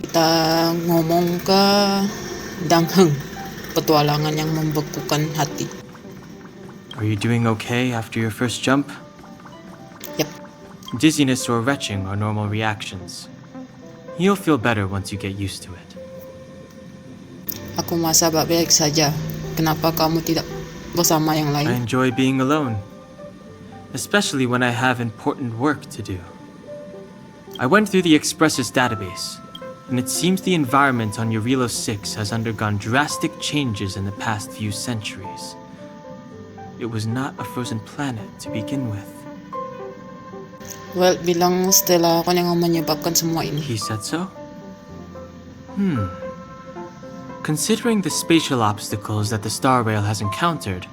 Kita ngomong ke Dangheng, petualangan yang membekukan hati. Are you doing okay after your first jump? Yep. Dizziness or retching are normal reactions. You'll feel better once you get used to it. Aku merasa baik-baik saja. Kenapa kamu tidak bersama yang I lain? enjoy being alone, especially when I have important work to do. I went through the Expressus database, and it seems the environment on Eurilo 6 has undergone drastic changes in the past few centuries. It was not a frozen planet to begin with. Well, bilang Stella ako yang menyebabkan semua ini. He said so? Considering the spatial obstacles that the Star Rail has encountered,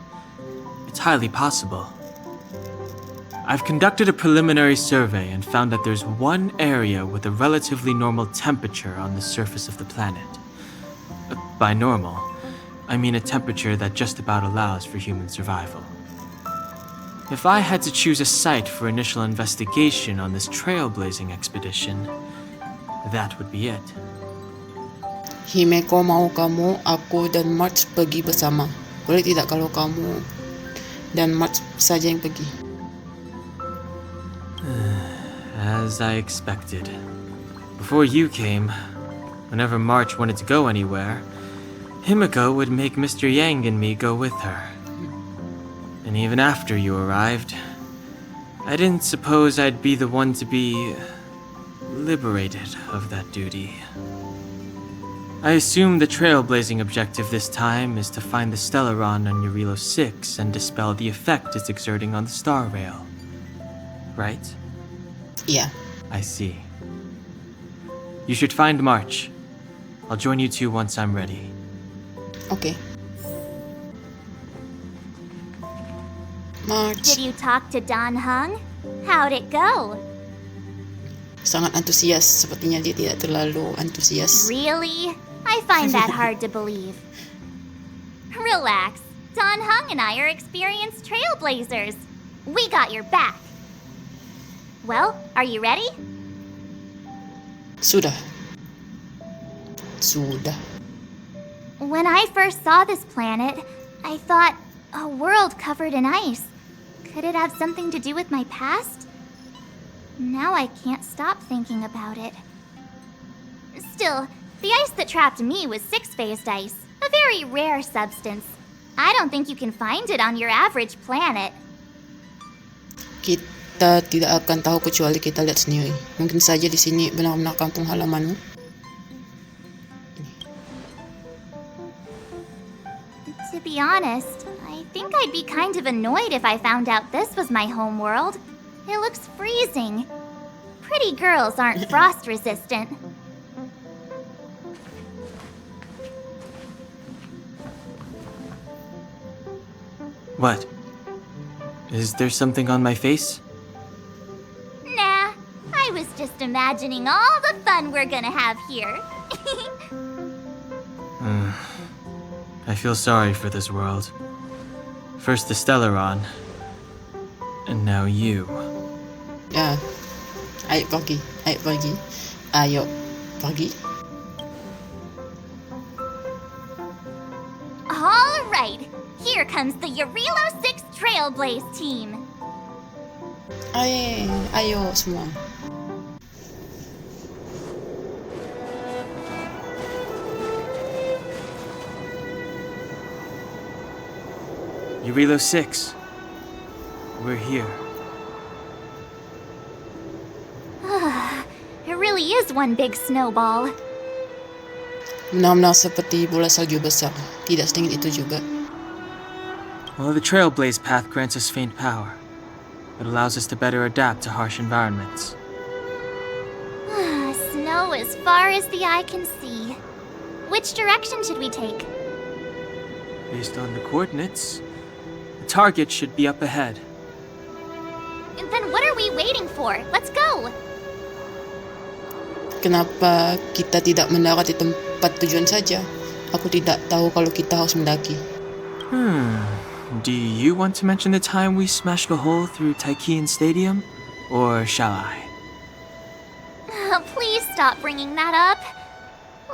it's highly possible. I've conducted a preliminary survey and found that there's one area with a relatively normal temperature on the surface of the planet. By normal, I mean a temperature that just about allows for human survival. If I had to choose a site for initial investigation on this trailblazing expedition, that would be it. Himeko, mau kamu, aku dan March pergi bersama. Boleh tidak kalau kamu dan March saja yang pergi? As I expected. Before you came, whenever March wanted to go anywhere, Himiko would make Mr. Yang and me go with her. And even after you arrived, I didn't suppose I'd be the one to be liberated of that duty. I assume the trailblazing objective this time is to find the Stellaron on Eurilo 6 and dispel the effect it's exerting on the Star Rail. Right? Iya. I see. You should find March. I'll join you two once I'm ready. Oke. March. Did you talk to Don Hung? How'd it go? Sangat antusias. Sepertinya dia tidak terlalu antusias. Really? I find that hard to believe. Relax. Don Hung and I are experienced trailblazers. We got your back. Well, are you ready? Sudah. When I first saw this planet, I thought, a world covered in ice. Could it have something to do with my past? Now I can't stop thinking about it. Still, the ice that trapped me was six-phased ice, a very rare substance. I don't think you can find it on your average planet. Kita tidak akan tahu kecuali kita lihat sendiri. Mungkin saja di sini benar-benar kampung halamanmu. To be honest, I think I'd be kind of annoyed if I found out this was my home world. It looks freezing. Pretty girls aren't frost resistant. What? Is there something on my face? Nah, I was just imagining all the fun we're gonna have here. I feel sorry for this world. First the Stellaron, and now you. Ya. Ayo pergi. Ayo pergi. All right, here comes the Eurilo 6 Trailblaze team. Ayo semua. Eurilo 6. We're here. It really is one big snowball. Benar-benar seperti bola salju besar. Tidak sedingin itu juga. Well, the Trailblaze path grants us faint power. It allows us to better adapt to harsh environments. Snow as far as the eye can see. Which direction should we take? Based on the coordinates, the target should be up ahead. Then what are we waiting for? Let's go! Kenapa kita tidak mendarat di tempat tujuan saja? Aku tidak tahu kalau kita harus mendaki. Do you want to mention the time we smashed a hole through Taikian Stadium? Or shall I? Please stop bringing that up.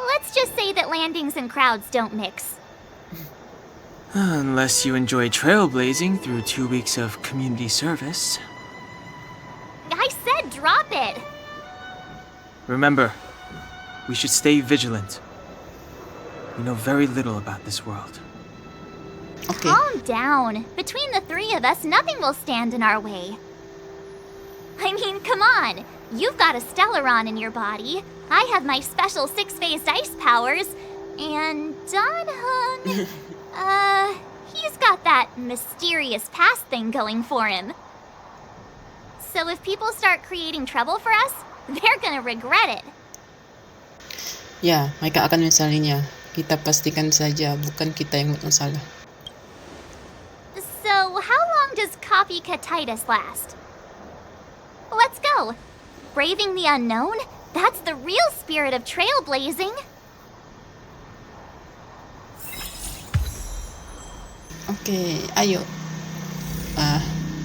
Let's just say that landings and crowds don't mix. Unless you enjoy trailblazing through 2 weeks of community service. I said drop it! Remember, we should stay vigilant. We know very little about this world. Okay. Calm down. Between the three of us, nothing will stand in our way. I mean, come on. You've got a Stellaron in your body. I have my special six-phased ice powers. And Donhung... he's got that mysterious past thing going for him. So if people start creating trouble for us, they're gonna regret it. Ya, mereka akan menyesalinya. Kita pastikan saja, bukan kita yang buat masalah. So, how long does copycatitis last? Let's go. Braving the unknown? That's the real spirit of trailblazing. Oke, ayo.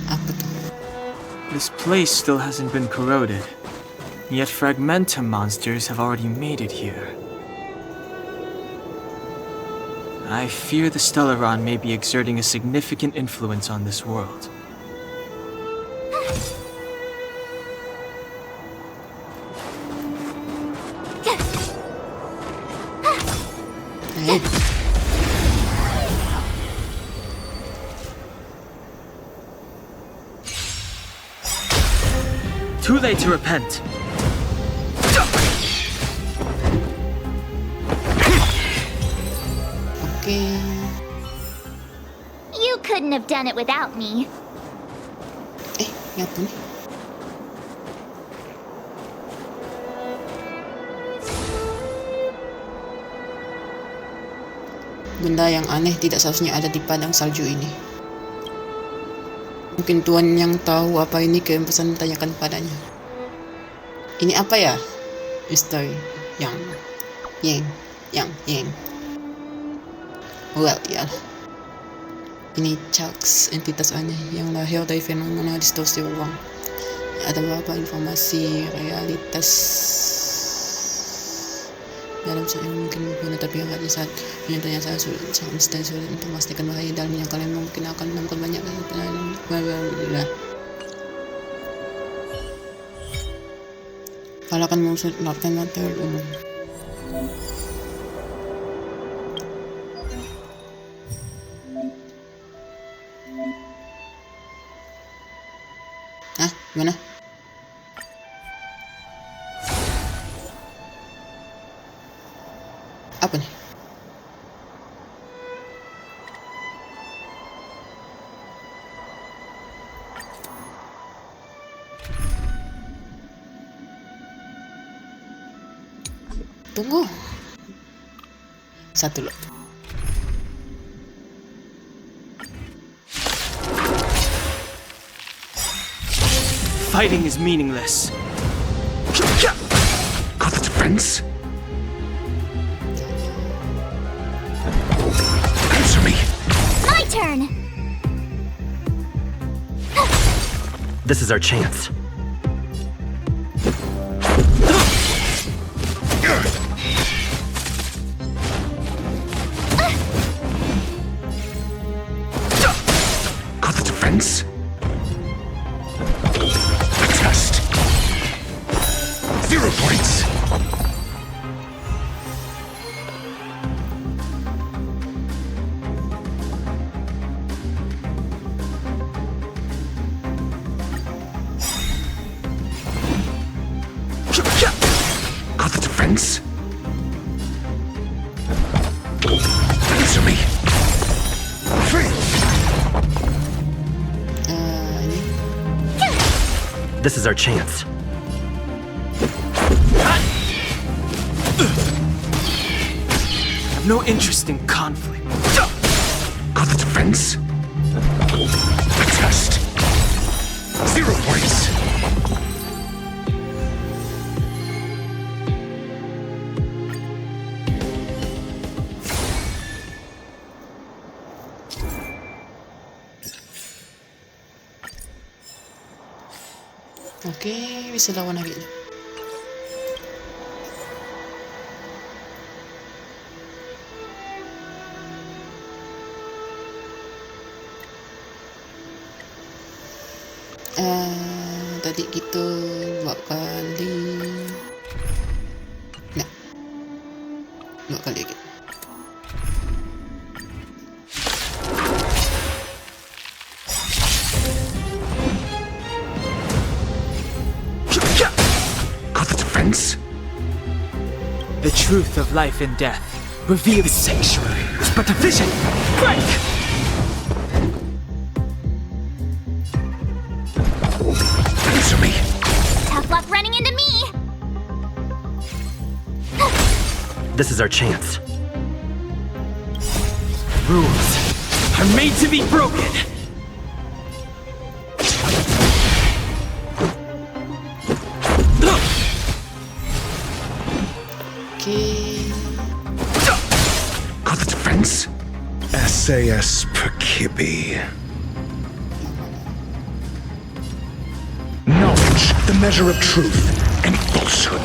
Apa tuh? This place still hasn't been corroded, yet fragmentum monsters have already made it here. I fear the Stellaron may be exerting a significant influence on this world. Eh, Too late to repent. oke. You couldn't have done it without me. Ngapa nih? Benda yang aneh tidak seharusnya ada di padang salju ini. Mungkin tuan yang tahu apa ini kirim pesan tanyakan padanya. Ini apa ya? Misteri yang. Well, ya. Ini Chucks, entitas aneh yang lahir dari fenomena distorsi ruang. Ada beberapa informasi realitas dalam saat yang mungkin berguna, tapi yang ada saat menyatakan sangat sulit untuk memastikan bahaya dalamnya. Kalian mungkin akan menemukan banyak bla. Kalian akan mengusutkan material umum. Gimana? Apa nih? Tunggu. Satu loh. Fighting is meaningless. Got the defense? Answer me! My turn! This is our chance. Got the defense? A test. 0 points. Got the defense? Answer me. Ini. This is our chance. I have no interest in conflict. Got the defense? A test. 0 points. Oke, bisa lawan lagi. tadi gitu 2 kali. Nah, 2 kali gitu. Got the defense? The truth of life and death. Reveal the sanctuary. Was but a vision. Break! Answer me. Tough luck running into me! This is our chance. Rules are made to be broken. Okay. Got the defense? SAS Perkibi. Knowledge, the measure of truth and falsehood.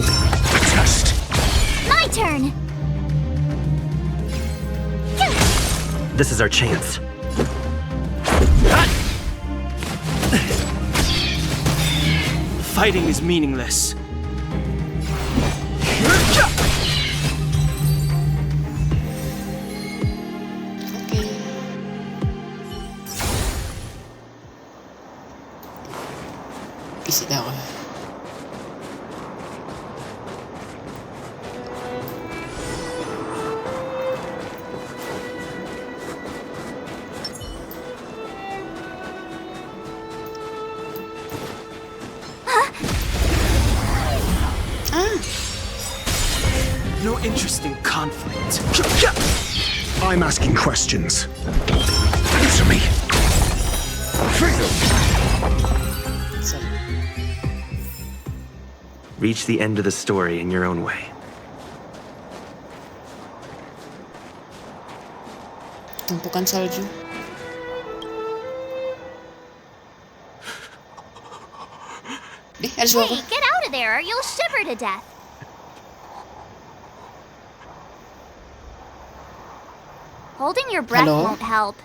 A test. My turn! This is our chance. Fighting is meaningless. Okay. Isi ako. No interest in conflict. I'm asking questions. Answer me. So, Reach the end of the story in your own way. tumpukan salju. Ada suara. Hey, get out of there or you'll shiver to death. Holding your breath Hello? won't help.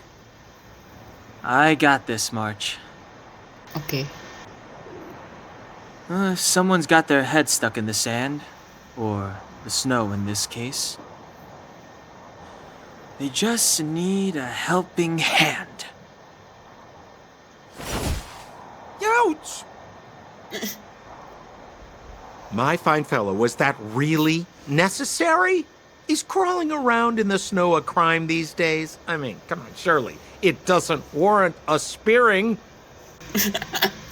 I got this, March. Okay. If someone's got their head stuck in the sand, or the snow in this case, they just need a helping hand. Ouch! My fine fellow, was that really necessary? Is crawling around in the snow a crime these days? I mean, come on, surely. It doesn't warrant a spearing.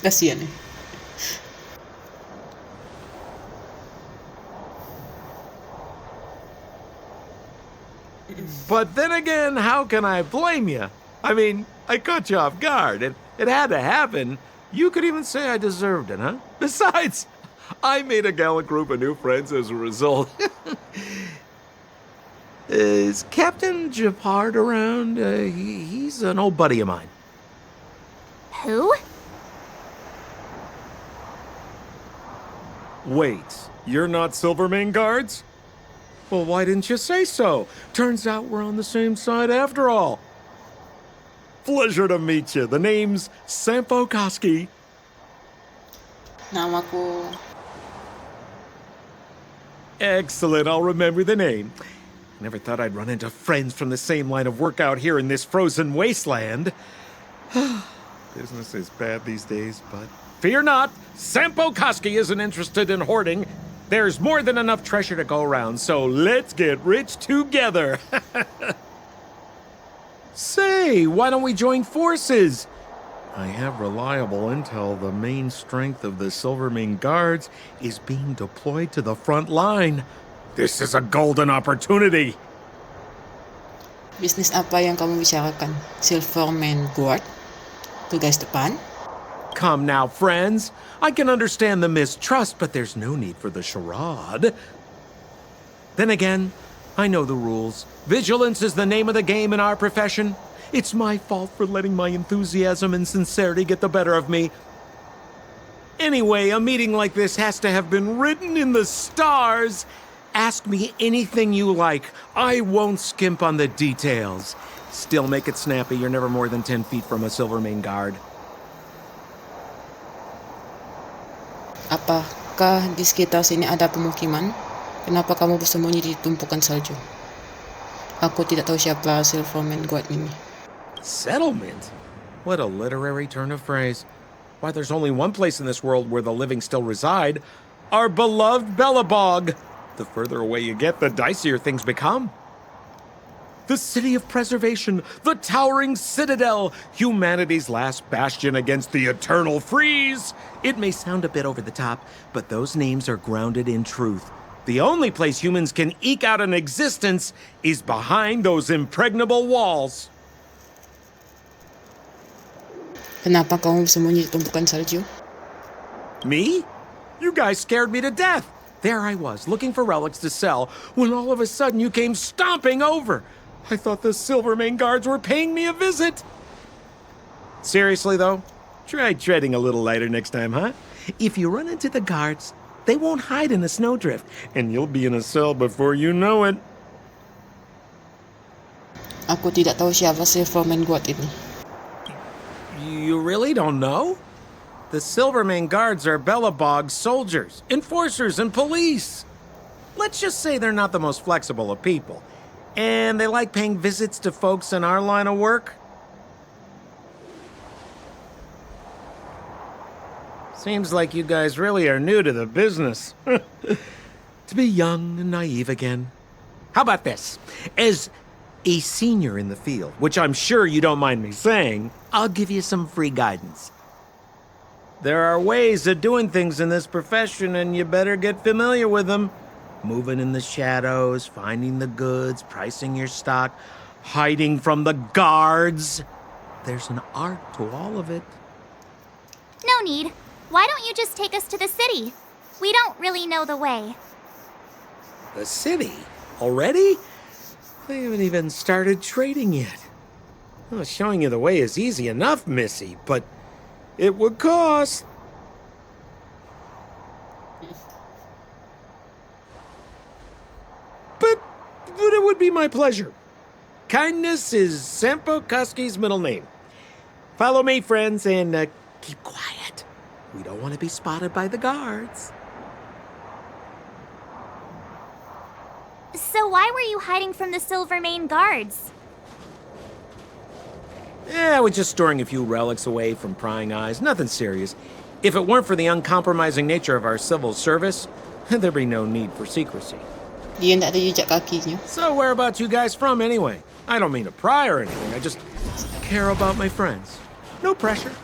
Kasian eh. But then again, how can I blame you? I mean, I caught you off guard. It had to happen. You could even say I deserved it, huh? Besides, I made a gallant group of new friends as a result. Is Captain Japard around? He's an old buddy of mine. Who? Wait, you're not Silvermane guards? Well, why didn't you say so? Turns out we're on the same side after all. Pleasure to meet you. The name's Sampo Koski. Nama ko. Excellent, I'll remember the name. Never thought I'd run into friends from the same line of work out here in this frozen wasteland. Business is bad these days, but fear not, Sampo Koski isn't interested in hoarding. There's more than enough treasure to go around, so let's get rich together. Say, why don't we join forces? I have reliable intel the main strength of the Silvermane guards is being deployed to the front line. This is a golden opportunity. Bisnis apa yang kamu bicarakan? Silvermane Guard? Tugas depan? Come now, friends. I can understand the mistrust, but there's no need for the charade. Then again, I know the rules. Vigilance is the name of the game in our profession. It's my fault for letting my enthusiasm and sincerity get the better of me. Anyway, a meeting like this has to have been written in the stars. Ask me anything you like. I won't skimp on the details. Still make it snappy. You're never more than 10 feet from a Silvermane guard. Apakah di sekitar sini ada pemukiman? Kenapa kamu bersembunyi di tumpukan salju? Aku tidak tahu siapa Silvermane Guard ini. Settlement? What a literary turn of phrase. Why, there's only one place in this world where the living still reside. Our beloved Bellabog. The further away you get, the dicier things become. The city of preservation, the towering citadel, humanity's last bastion against the eternal freeze. It may sound a bit over the top, but those names are grounded in truth. The only place humans can eke out an existence is behind those impregnable walls. Kenapa kamu bersembunyi di tumpukan salju? Me? You guys scared me to death. There I was, looking for relics to sell, when all of a sudden you came stomping over. I thought the Silvermane guards were paying me a visit. Seriously, though, try treading a little lighter next time, huh? If you run into the guards, they won't hide in a snowdrift, and you'll be in a cell before you know it. Aku tidak tahu siapa Silvermane Guard ini. You really don't know? The Silvermane guards are Bellabog's soldiers, enforcers, and police. Let's just say they're not the most flexible of people. And they like paying visits to folks in our line of work. Seems like you guys really are new to the business. To be young and naive again. How about this? As a senior in the field, which I'm sure you don't mind me saying, I'll give you some free guidance. There are ways of doing things in this profession, and you better get familiar with them. Moving in the shadows, finding the goods, pricing your stock, hiding from the guards. There's an art to all of it. No need. Why don't you just take us to the city? We don't really know the way. The city? Already? They haven't even started trading yet. Well, showing you the way is easy enough, Missy, but it would cost. But it would be my pleasure. Kindness is Sampo Kuski's middle name. Follow me, friends, and keep quiet. We don't want to be spotted by the guards. So why were you hiding from the Silvermane guards? Yeah, we're just storing a few relics away from prying eyes. Nothing serious. If it weren't for the uncompromising nature of our civil service, there'd be no need for secrecy. Dia tidak ada jejak kakinya. So whereabouts you guys from anyway? I don't mean to pry or anything. I just care about my friends. No pressure.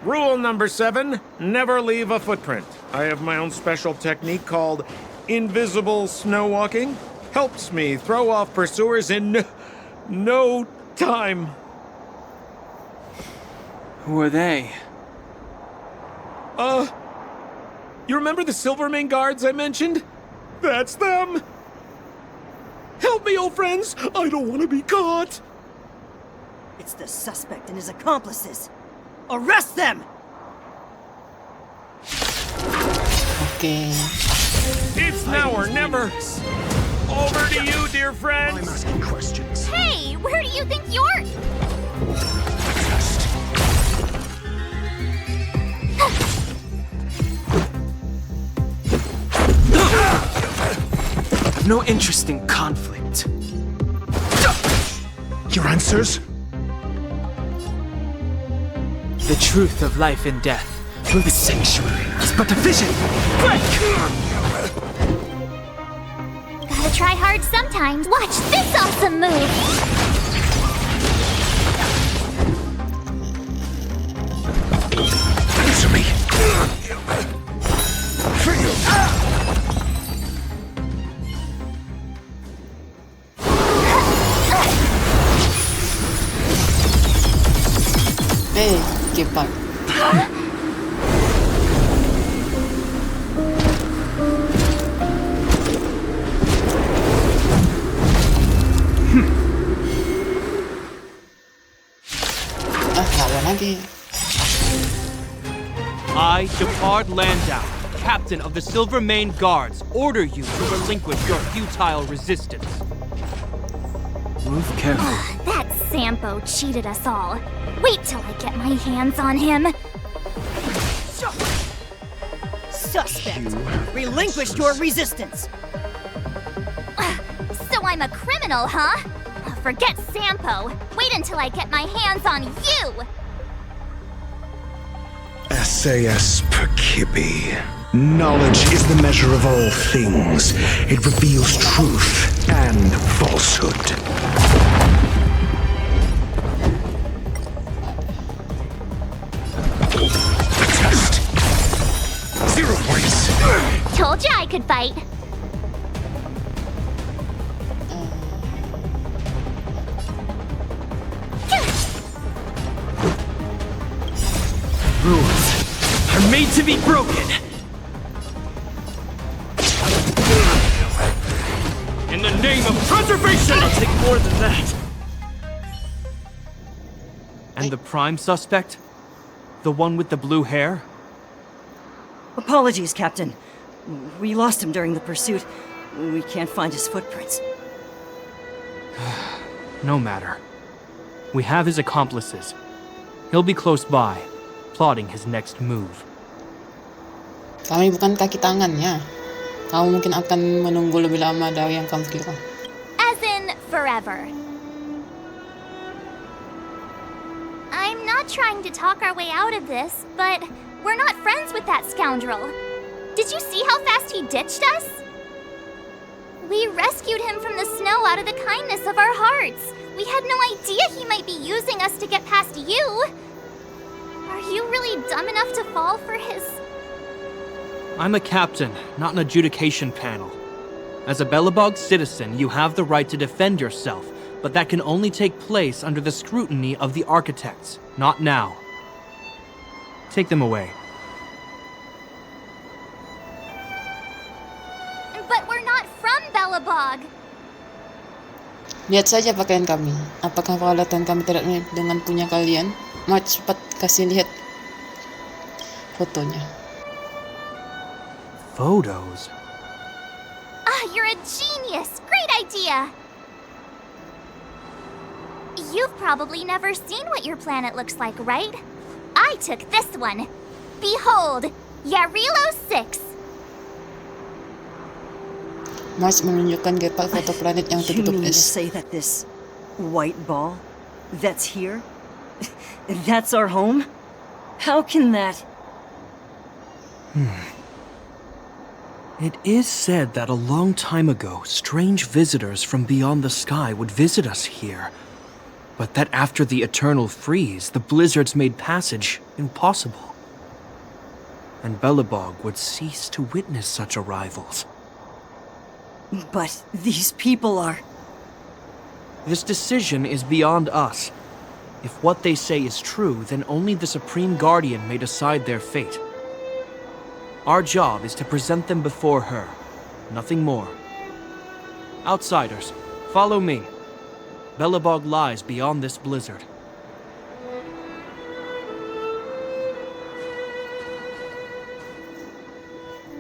Rule number 7, never leave a footprint. I have my own special technique called invisible snow walking. Helps me throw off pursuers in no time. Who are they? You remember the Silvermane guards I mentioned? That's them! Help me, old friends! I don't want to be caught! It's the suspect and his accomplices. Arrest them! Okay. It's now or never! Over to you, dear I'm friends! asking questions. Hey, where do you think you're... No interest in conflict. Your answers? The truth of life and death. For the sanctuary is but a vision. Break! Gotta try hard sometimes. Watch this awesome move! Answer me! Cepat. Lawan lagi. I, Shepard Landau, captain of the Silvermane Guards, order you to relinquish your futile resistance. Move carefully. That Sampo cheated us all. Wait till I get my hands on him. Suspect! Relinquish your resistance! So I'm a criminal, huh? Forget Sampo. Wait until I get my hands on you! SAS Perkibi. Knowledge is the measure of all things. It reveals truth and falsehood. The test. 0 points. Told you I could fight. Rules are made to be broken. In the name of preservation! I'll take more than that. And the prime suspect? The one with the blue hair? Apologies, Captain. We lost him during the pursuit. We can't find his footprints. No matter. We have his accomplices. He'll be close by, plotting his next move. Kami bukan kaki tangannya. Kamu mungkin akan menunggu lebih lama dari yang kamu kira. As in, forever. I'm not trying to talk our way out of this, but we're not friends with that scoundrel. Did you see how fast he ditched us? We rescued him from the snow out of the kindness of our hearts. We had no idea he might be using us to get past you. Are you really dumb enough to fall for his... I'm a captain, not an adjudication panel. As a Belobog citizen, you have the right to defend yourself, but that can only take place under the scrutiny of the architects, not now. Take them away. But we're not from Belobog. Lihat saja pakaian kami. Apakah peralatan kami tidak mirip dengan punya kalian? Mau cepat kasih lihat fotonya. Photos? You're a genius! Great idea! You've probably never seen what your planet looks like, right? I took this one. Behold, Yarilo 6. Mars menunjukkan Gepal foto planet yang You tertutup mean to es. say that this white ball that's here, that's our home? How can that... It is said that a long time ago, strange visitors from beyond the sky would visit us here. But that after the eternal freeze, the blizzards made passage impossible. And Belobog would cease to witness such arrivals. But these people are... This decision is beyond us. If what they say is true, then only the Supreme Guardian may decide their fate. Our job is to present them before her. Nothing more. Outsiders, follow me. Belobog lies beyond this blizzard.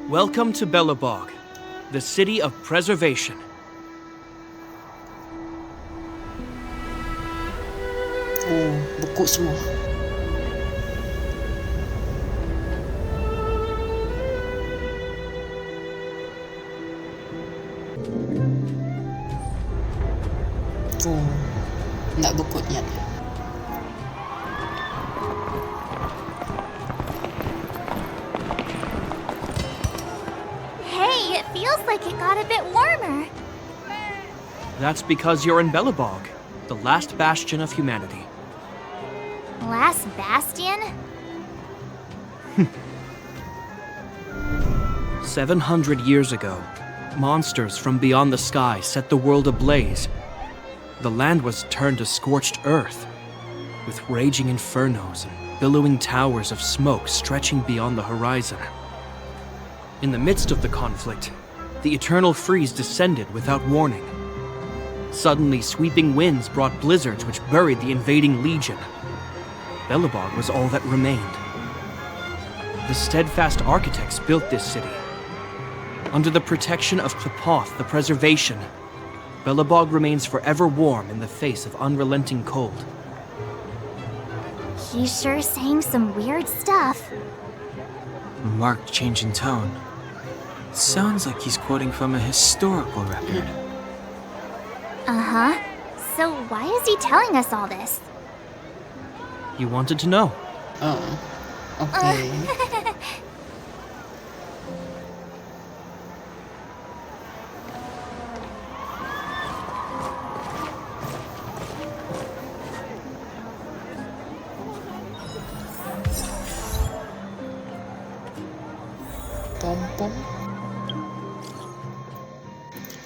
Welcome to Belobog, the city of preservation. Oh, buku semua. Oh, enggak bukunya. Hey, it feels like it got a bit warmer. That's because you're in Belobog, the last bastion of humanity. Last bastion? 700 years ago, monsters from beyond the sky set the world ablaze. The land was turned to scorched earth, with raging infernos and billowing towers of smoke stretching beyond the horizon. In the midst of the conflict, the eternal freeze descended without warning. Suddenly, sweeping winds brought blizzards which buried the invading legion. Belobog was all that remained. The steadfast architects built this city. Under the protection of Tlopoth, the preservation, Belobog remains forever warm in the face of unrelenting cold. He's sure saying some weird stuff. Marked change in tone. Sounds like he's quoting from a historical record. Uh-huh. So why is he telling us all this? You wanted to know. Oh. Okay. Pom-pom.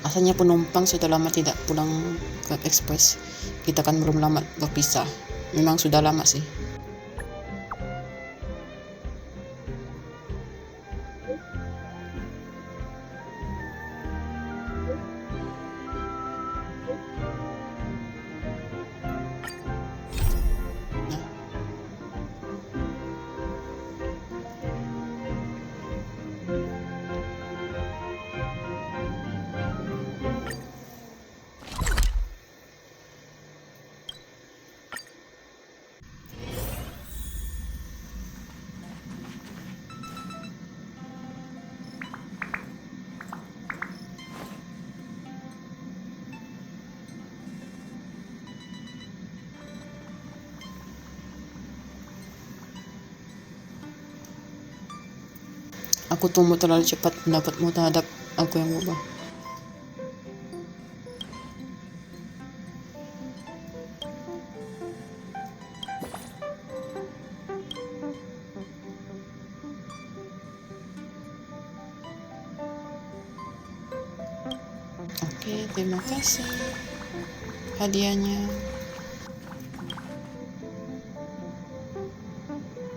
Asalnya penumpang sudah lama tidak pulang ke Express. Kita kan belum lama berpisah. Memang sudah lama sih. Aku tumbuh terlalu cepat, pendapatmu terhadap aku yang berubah. Oke, terima kasih hadiahnya.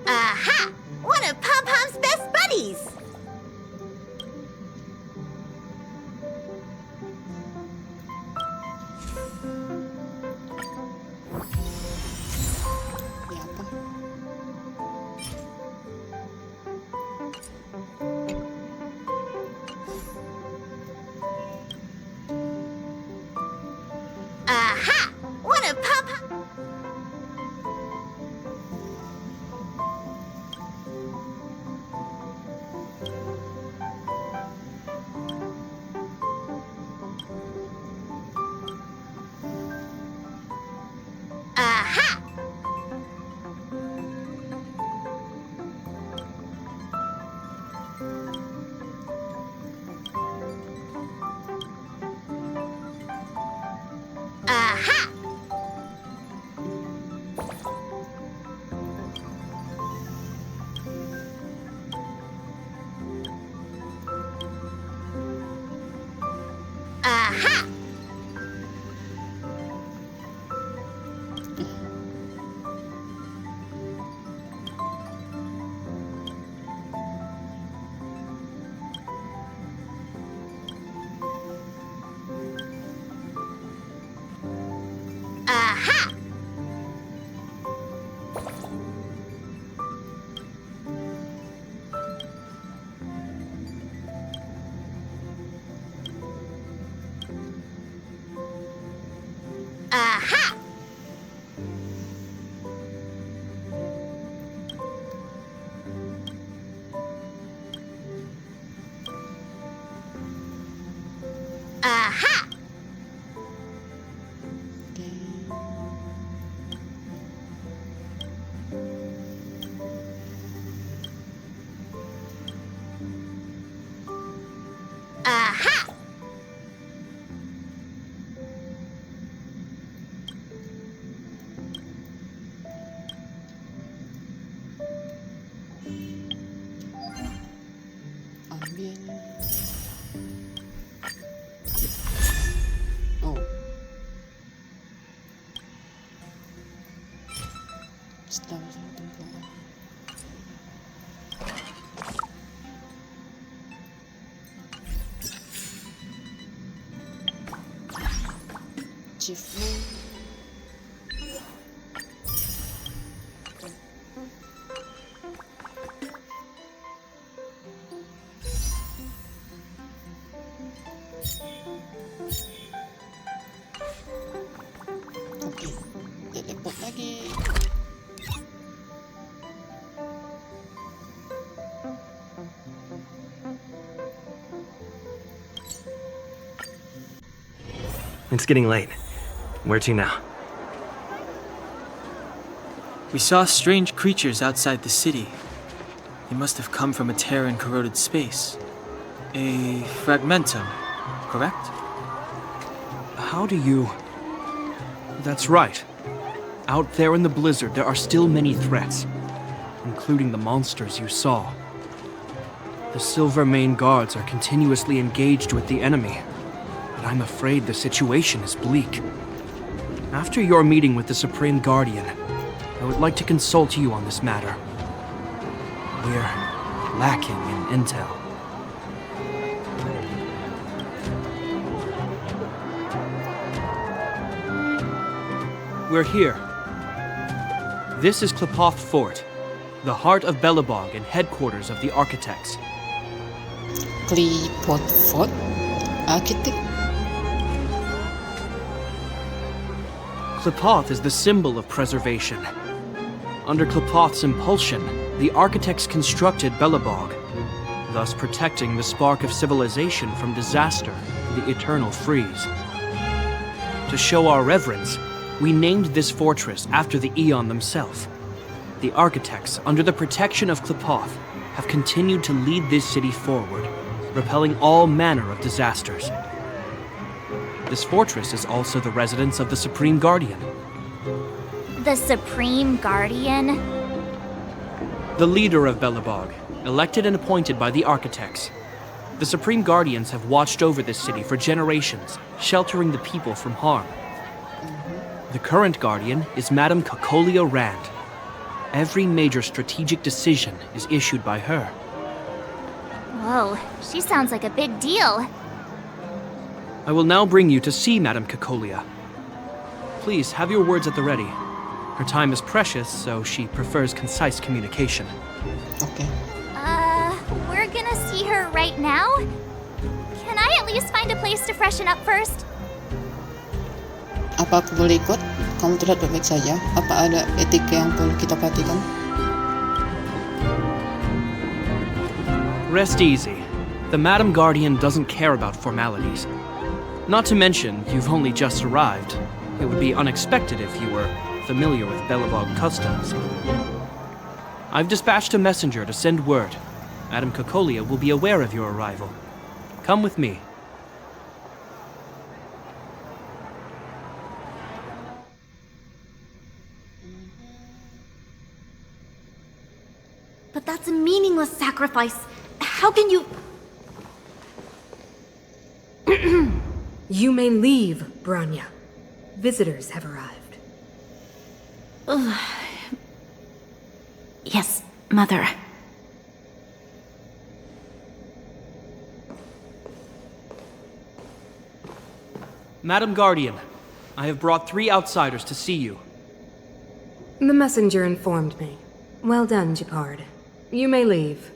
Aha! One of Pom-Pom's best buddies! Ini apa? Aha! One of Pom-Pom... Aha! Aha! Aha! Aha! Aha! Aha! Oke. Aha! Ambil. Oh. Setelah tempat. Achievement. It's getting late. Where to now? We saw strange creatures outside the city. They must have come from a tear in corroded space. A fragmentum, correct? How do you... That's right. Out there in the blizzard, there are still many threats, including the monsters you saw. The Silvermane guards are continuously engaged with the enemy, but I'm afraid the situation is bleak. After your meeting with the Supreme Guardian, I would like to consult you on this matter. We're lacking in intel. We're here. This is Klipoth Fort, the heart of Belobog and headquarters of the Architects. Klipoth Fort? Architect? Klipoth is the symbol of preservation. Under Klipoth's impulsion, the Architects constructed Belobog, thus protecting the spark of civilization from disaster and the eternal freeze. To show our reverence, we named this fortress after the Aeon themselves. The Architects, under the protection of Klipoth, have continued to lead this city forward, repelling all manner of disasters. This fortress is also the residence of the Supreme Guardian. The Supreme Guardian? The leader of Belobog, elected and appointed by the Architects. The Supreme Guardians have watched over this city for generations, sheltering the people from harm. The current Guardian is Madame Kakolia Rand. Every major strategic decision is issued by her. Whoa, she sounds like a big deal. I will now bring you to see Madame Kakolia. Please, have your words at the ready. Her time is precious, so she prefers concise communication. Okay. We're gonna see her right now? Can I at least find a place to freshen up first? Apa aku boleh ikut? Kamu terlihat baik-baik saja. Apa ada etika yang perlu kita perhatikan? Rest easy. The Madam Guardian doesn't care about formalities. Not to mention, you've only just arrived. It would be unexpected if you were familiar with Belobog customs. I've dispatched a messenger to send word. Madam Kakolia will be aware of your arrival. Come with me. But that's a meaningless sacrifice. How can you... You may leave, Branya. Visitors have arrived. Yes, Mother. Madam Guardian, I have brought 3 outsiders to see you. The messenger informed me. Well done, Gepard. You may leave.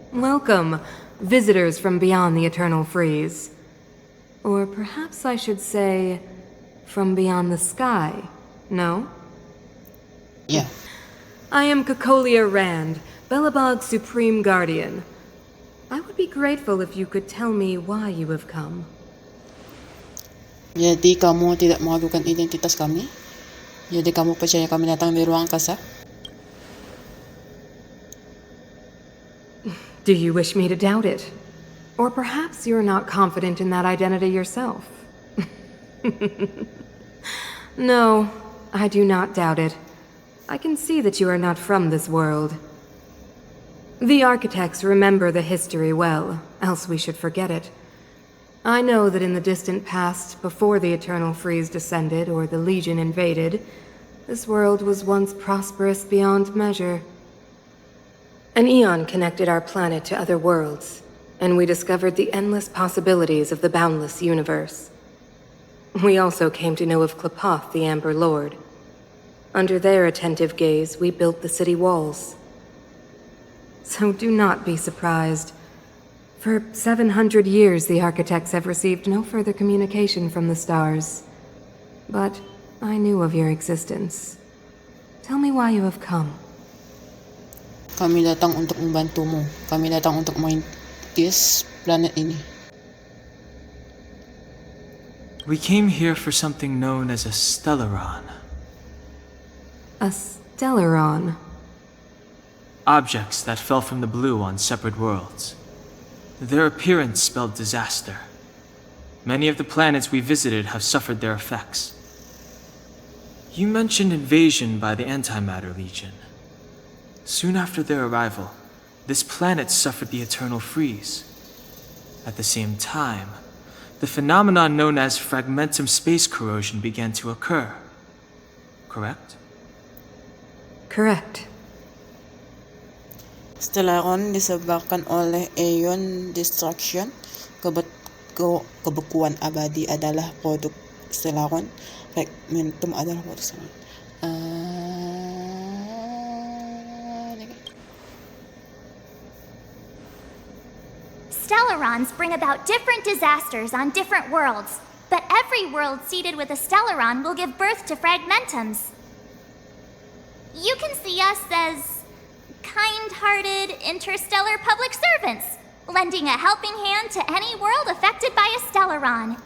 Welcome, visitors from beyond the eternal freeze. Or perhaps I should say, from beyond the sky, no? Yeah. I am Kakolia Rand, Belobog's Supreme Guardian. I would be grateful if you could tell me why you have come. Jadi kamu tidak meragukan identitas kami? Jadi kamu percaya kami datang dari ruang angkasa? Do you wish me to doubt it? Or perhaps you're not confident in that identity yourself? No, I do not doubt it. I can see that you are not from this world. The Architects remember the history well, else we should forget it. I know that in the distant past, before the Eternal Freeze descended or the Legion invaded, this world was once prosperous beyond measure. An Aeon connected our planet to other worlds, and we discovered the endless possibilities of the boundless universe. We also came to know of Klipoth, the Amber Lord. Under their attentive gaze, we built the city walls. So do not be surprised. For 700 years, the Architects have received no further communication from the stars. But I knew of your existence. Tell me why you have come. Kami datang untuk membantumu. Kami datang untuk this planet ini? We came here for something known as a Stellaron. A Stellaron. Objects that fell from the blue on separate worlds. Their appearance spelled disaster. Many of the planets we visited have suffered their effects. You mentioned invasion by the Antimatter Legion. Soon after their arrival, this planet suffered the eternal freeze. At the same time, the phenomenon known as fragmentum space corrosion began to occur. Correct? Correct. Stellaron disebabkan oleh ion destruction. Kebekuan abadi adalah produk Stellaron. Fragmentum adalah produk Stellaron. Stellarons bring about different disasters on different worlds, but every world seeded with a Stellaron will give birth to fragmentums. You can see us as kind-hearted interstellar public servants, lending a helping hand to any world affected by a Stellaron.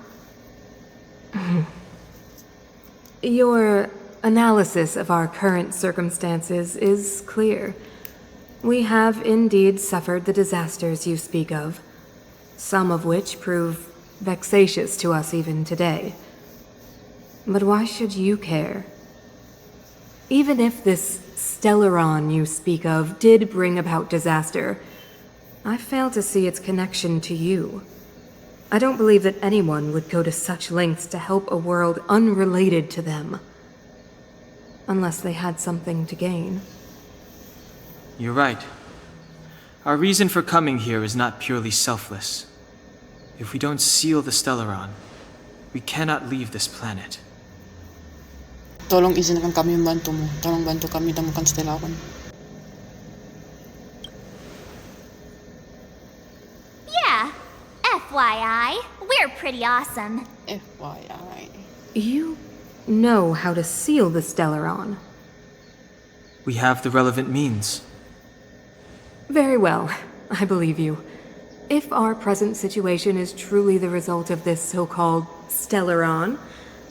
Your analysis of our current circumstances is clear. We have indeed suffered the disasters you speak of, some of which prove vexatious to us even today. But why should you care? Even if this Stellaron you speak of did bring about disaster, I fail to see its connection to you. I don't believe that anyone would go to such lengths to help a world unrelated to them. Unless they had something to gain. You're right. Our reason for coming here is not purely selfless. If we don't seal the Stellaron, we cannot leave this planet. Tolong izinkan kami membantu mo. Tolong bantu kami temukan Stellaron. Yeah, FYI, we're pretty awesome. FYI. You know how to seal the Stellaron. We have the relevant means. Very well, I believe you. If our present situation is truly the result of this so-called Stellaron,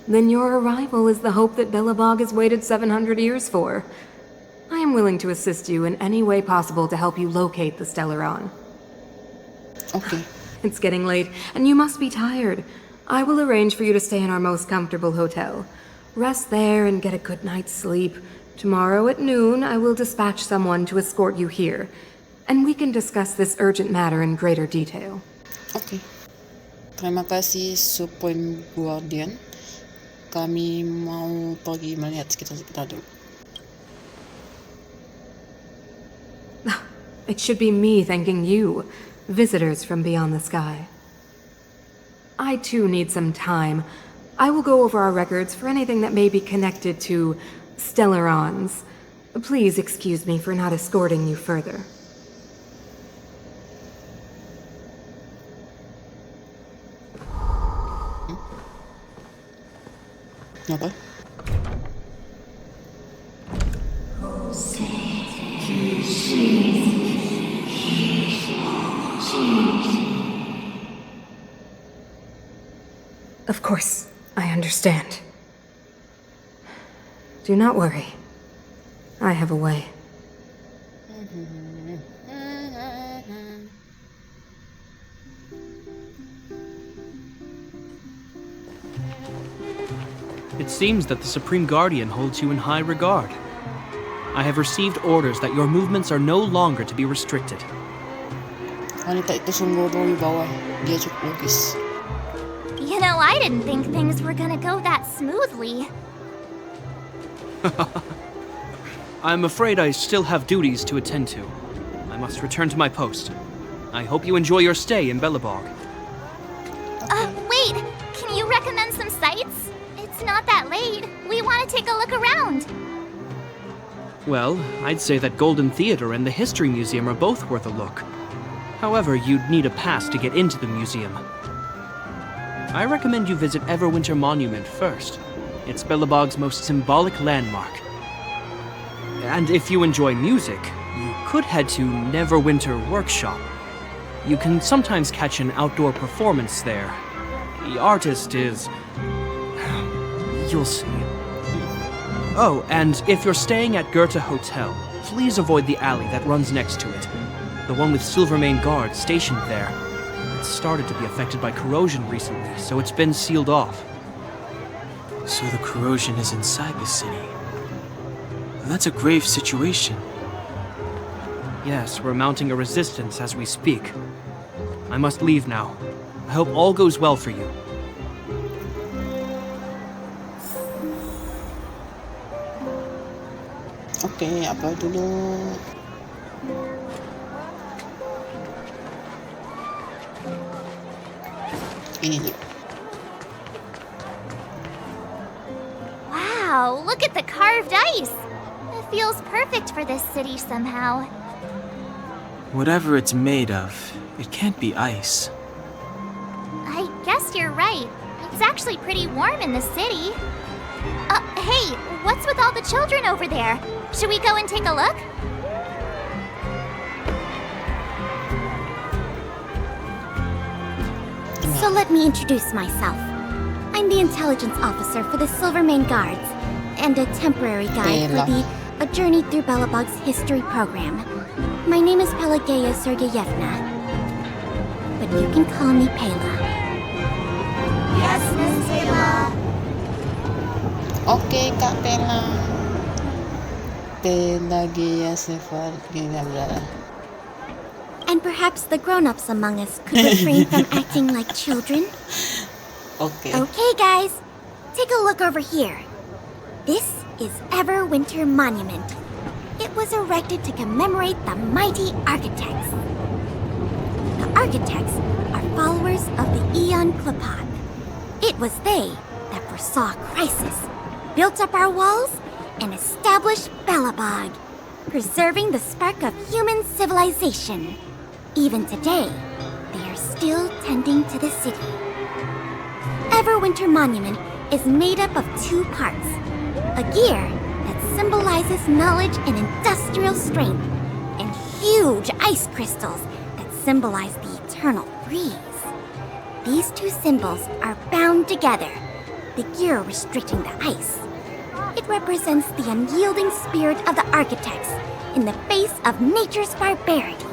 then your arrival is the hope that Belobog has waited 700 years for. I am willing to assist you in any way possible to help you locate the Stellaron. Okay. It's getting late, and you must be tired. I will arrange for you to stay in our most comfortable hotel. Rest there and get a good night's sleep. Tomorrow at noon, I will dispatch someone to escort you here, and we can discuss this urgent matter in greater detail. Okay. Terima kasih, Supreme Guardian. Kami mau pergi melihat sekitar-sekitar dulu. It should be me thanking you, visitors from beyond the sky. I too need some time. I will go over our records for anything that may be connected to Stellarons. Please excuse me for not escorting you further. Apa? Of course, I understand. Do not worry. I have a way. It seems that the Supreme Guardian holds you in high regard. I have received orders that your movements are no longer to be restricted. Wanita itu sungguh berwibawa. Dia cukup logis. You know, I didn't think things were gonna go that smoothly. I'm afraid I still have duties to attend to. I must return to my post. I hope you enjoy your stay in Belobog. Wait! Can you recommend some sites? It's not that late. We want to take a look around. Well, I'd say that Golden Theater and the History Museum are both worth a look. However, you'd need a pass to get into the museum. I recommend you visit Everwinter Monument first. It's Belobog's most symbolic landmark. And if you enjoy music, you could head to Neverwinter Workshop. You can sometimes catch an outdoor performance there. The artist is... you'll see. Oh, and if you're staying at Goethe Hotel, please avoid the alley that runs next to it. The one with Silvermane guards stationed there. It's started to be affected by corrosion recently, so it's been sealed off. So the corrosion is inside the city. That's a grave situation. Yes, we're mounting a resistance as we speak. I must leave now. I hope all goes well for you. Oke, apa dulu? Ini nih. Wow, look at the carved ice! It feels perfect for this city somehow. Whatever it's made of, it can't be ice. I guess you're right. It's actually pretty warm in the city. Hey, what's with all the children over there? Should we go and take a look? So let me introduce myself. I'm the intelligence officer for the Silvermane Guards, and a temporary guide for the A Journey Through Belobog's history program. My name is Pelageya Sergeyevna, but you can call me Pela. Yes, Miss Taylor. Oke, Kak Pela. Pelageya Sergeyevna. And perhaps the grown-ups among us could refrain from acting like children. Oke. Okay, guys, take a look over here. This is Everwinter Monument. It was erected to commemorate the mighty architects. The architects are followers of the Aeon Klapat. It was they that foresaw crisis, built up our walls, and established Belobog, preserving the spark of human civilization. Even today, they are still tending to the city. Everwinter Monument is made up of two parts. A gear that symbolizes knowledge and industrial strength, and huge ice crystals that symbolize the eternal freeze. These two symbols are bound together, the gear restricting the ice. It represents the unyielding spirit of the architects in the face of nature's barbarity.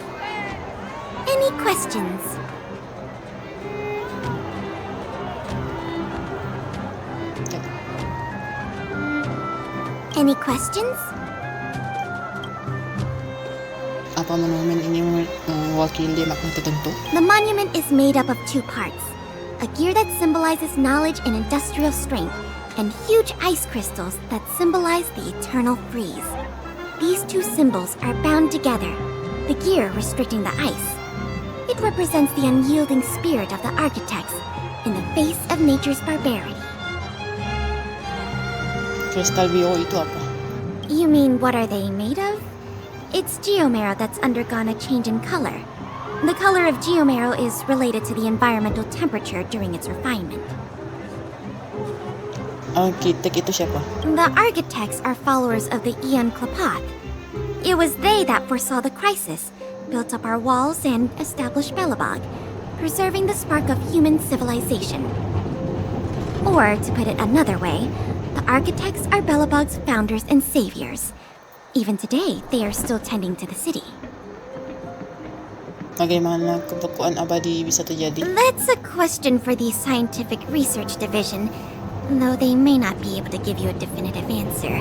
Any questions? Any questions? Apa monumen ini mewakili makna tertentu? The monument is made up of two parts. A gear that symbolizes knowledge and industrial strength, and huge ice crystals that symbolize the eternal freeze. These two symbols are bound together, the gear restricting the ice. It represents the unyielding spirit of the architects in the face of nature's barbarity. Kristal bio itu apa? You mean, what are they made of? It's geomarrow that's undergone a change in color. The color of geomarrow is related to the environmental temperature during its refinement. Arkitek itu siapa? The architects are followers of the Aeon Klapat. It was they that foresaw the crisis, built up our walls, and established Belobog, preserving the spark of human civilization. Or, to put it another way, the architects are Belobog's founders and saviors. Even today, they are still tending to the city. Bagaimana kebekuan abadi bisa terjadi? That's a question for the Scientific Research Division, though they may not be able to give you a definitive answer.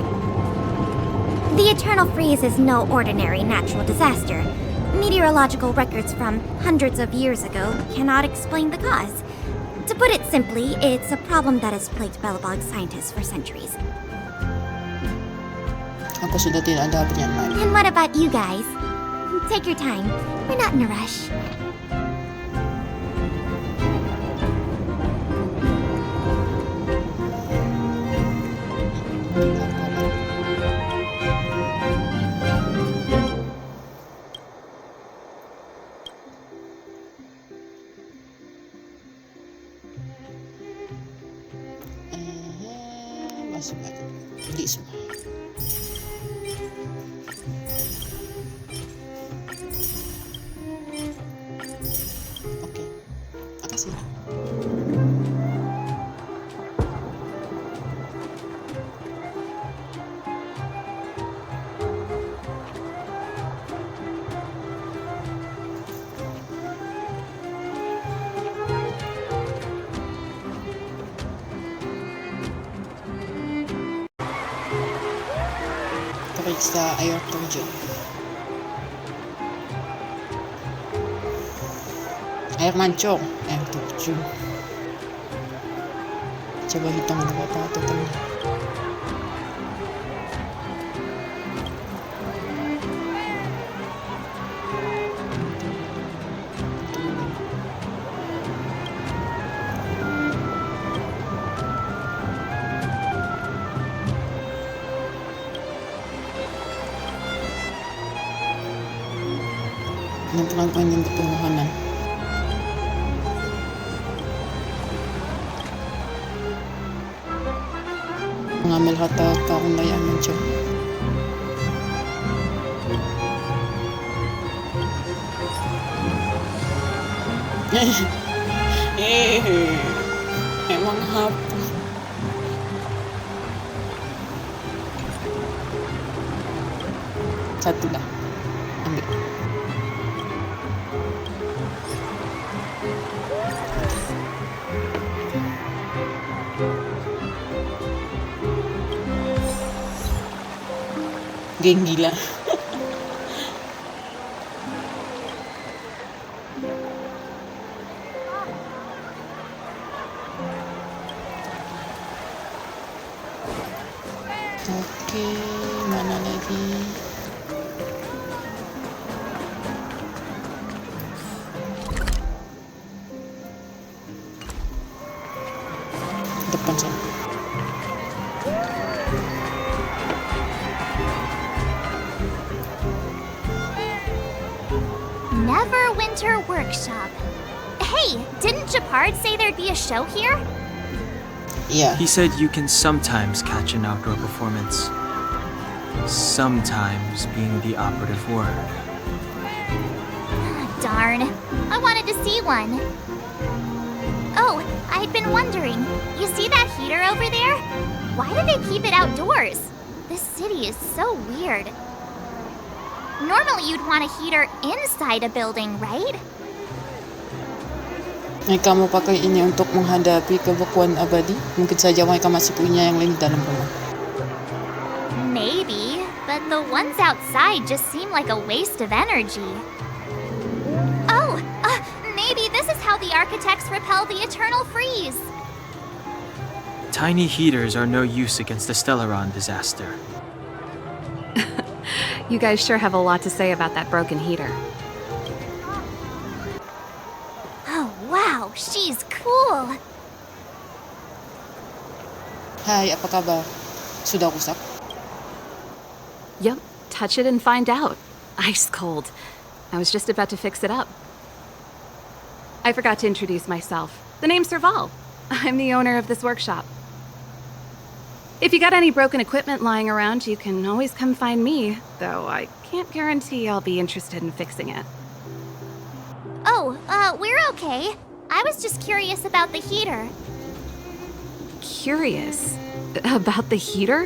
The Eternal Freeze is no ordinary natural disaster. Meteorological records from hundreds of years ago cannot explain the cause. To put it simply, it's a problem that has plagued Belobog scientists for centuries. Aku sudah tidak ada penyaman. And what about you guys? Take your time. We're not in a rush. Masuk aja. Beli semua. kasi. Tarik sa air turgid. Air mancung. Air turgid. Coba hitung berapa totalnya. Nantikan ko yung ketuhanan. Mengambil harta karunayaan manca. Emang apa? Satu dah. Ambil. Geng gila. Oke, mana lagi? Depan sana. Neverwinter Workshop. Hey, didn't Japard say there'd be a show here? Yeah. He said you can sometimes catch an outdoor performance. Sometimes being the operative word. Darn. I wanted to see one. Oh, I'd been wondering. You see that heater over there? Why do they keep it outdoors? This city is so weird. Normally you'd want a heater inside a building, right? Mereka mau pakai ini untuk menghadapi kebekuan abadi. Mungkin saja mereka masih punya yang lain di dalam rumah. Maybe, but the ones outside just seem like a waste of energy. Oh, maybe this is how the architects repel the eternal freeze. Tiny heaters are no use against the Stellaron disaster. You guys sure have a lot to say about that broken heater. Oh, wow, she's cool. Hai, apa kabar? Sudah rusak? Yep, touch it and find out. Ice cold. I was just about to fix it up. I forgot to introduce myself. The name's Serval. I'm the owner of this workshop. If you got any broken equipment lying around, you can always come find me, though I can't guarantee I'll be interested in fixing it. Oh, we're okay. I was just curious about the heater. Curious? About the heater?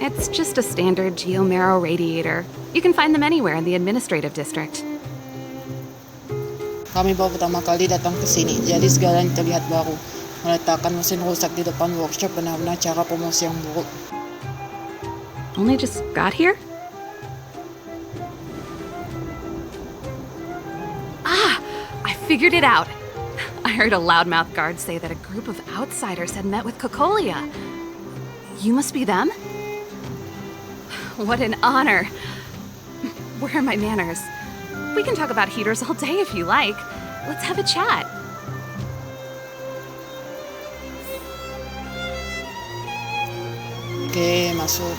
It's just a standard geomarrow radiator. You can find them anywhere in the administrative district. Kami baru pertama kali datang ke sini, jadi segalanya terlihat baru. Meletakkan mesin rusak di depan workshop benar-benar cara promosi yang buruk. Only just got here? Ah! I figured it out! I heard a loudmouth guard say that a group of outsiders had met with Cocolia. You must be them? What an honor! Where are my manners? We can talk about heaters all day if you like. Let's have a chat. Oke, masuk.